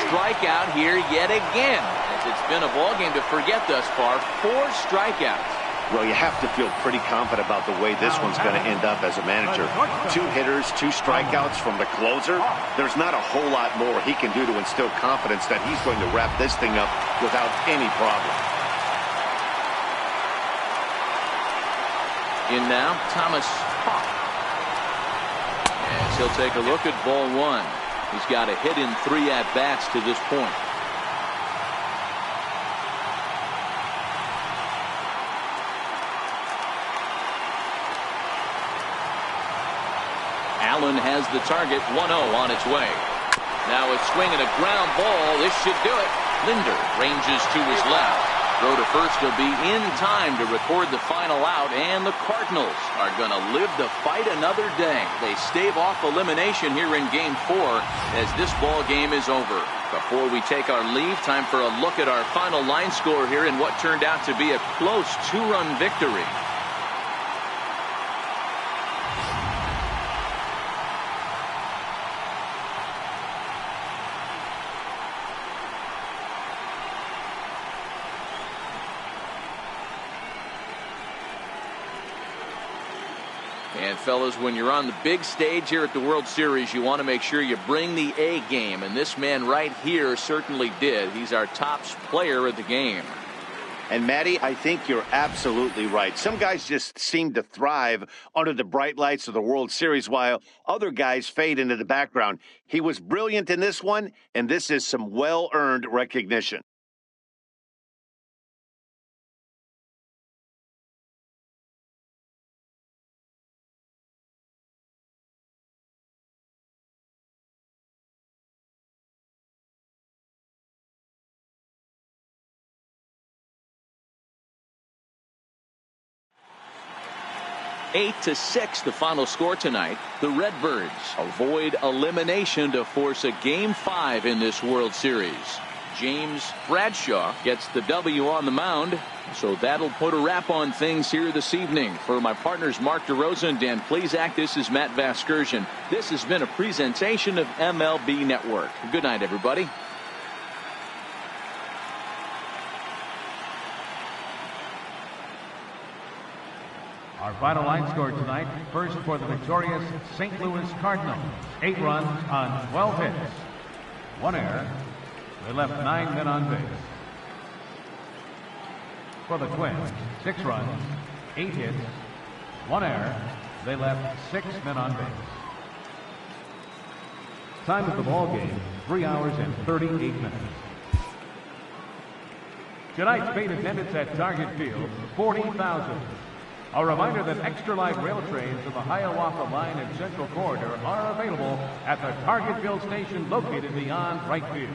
Strikeout here yet again, as it's been a ball game to forget thus far. 4 strikeouts. Well, you have to feel pretty confident about the way this one's going to end up as a manager. 2 hitters, 2 strikeouts from the closer. There's not a whole lot more he can do to instill confidence that he's going to wrap this thing up without any problem. In now, Thomas Hawk. As he'll take a look at ball 1. He's got a hit in 3 at-bats to this point. Allen has the target. 1-0 on its way. Now a swing and a ground ball. This should do it. Linder ranges to his left. Throw to first will be in time to record the final out, and the Cardinals are going to live to fight another day. They stave off elimination here in Game 4 as this ball game is over. Before we take our leave, time for a look at our final line score here in what turned out to be a close 2-run victory. And fellas, when you're on the big stage here at the World Series, you want to make sure you bring the A game. And this man right here certainly did. He's our top player of the game. And Matty, I think you're absolutely right. Some guys just seem to thrive under the bright lights of the World Series while other guys fade into the background. He was brilliant in this one, and this is some well-earned recognition. Eight to 6, the final score tonight. The Redbirds avoid elimination to force a Game 5 in this World Series. James Bradshaw gets the W on the mound. So that'll put a wrap on things here this evening. For my partners Mark DeRosa and Dan Plesac, this is Matt Vasgersian. This has been a presentation of MLB Network. Good night, everybody. Our final line score tonight, first for the victorious St. Louis Cardinals. 8 runs on 12 hits. 1 error. They left 9 men on base. For the Twins, 6 runs, 8 hits, 1 error. They left 6 men on base. Time of the ball game, 3 hours and 38 minutes. Tonight's paid attendance at Target Field, 40,000. A reminder that extra light rail trains in the Hiawatha Line and Central Corridor are available at the Target Field station located beyond right field.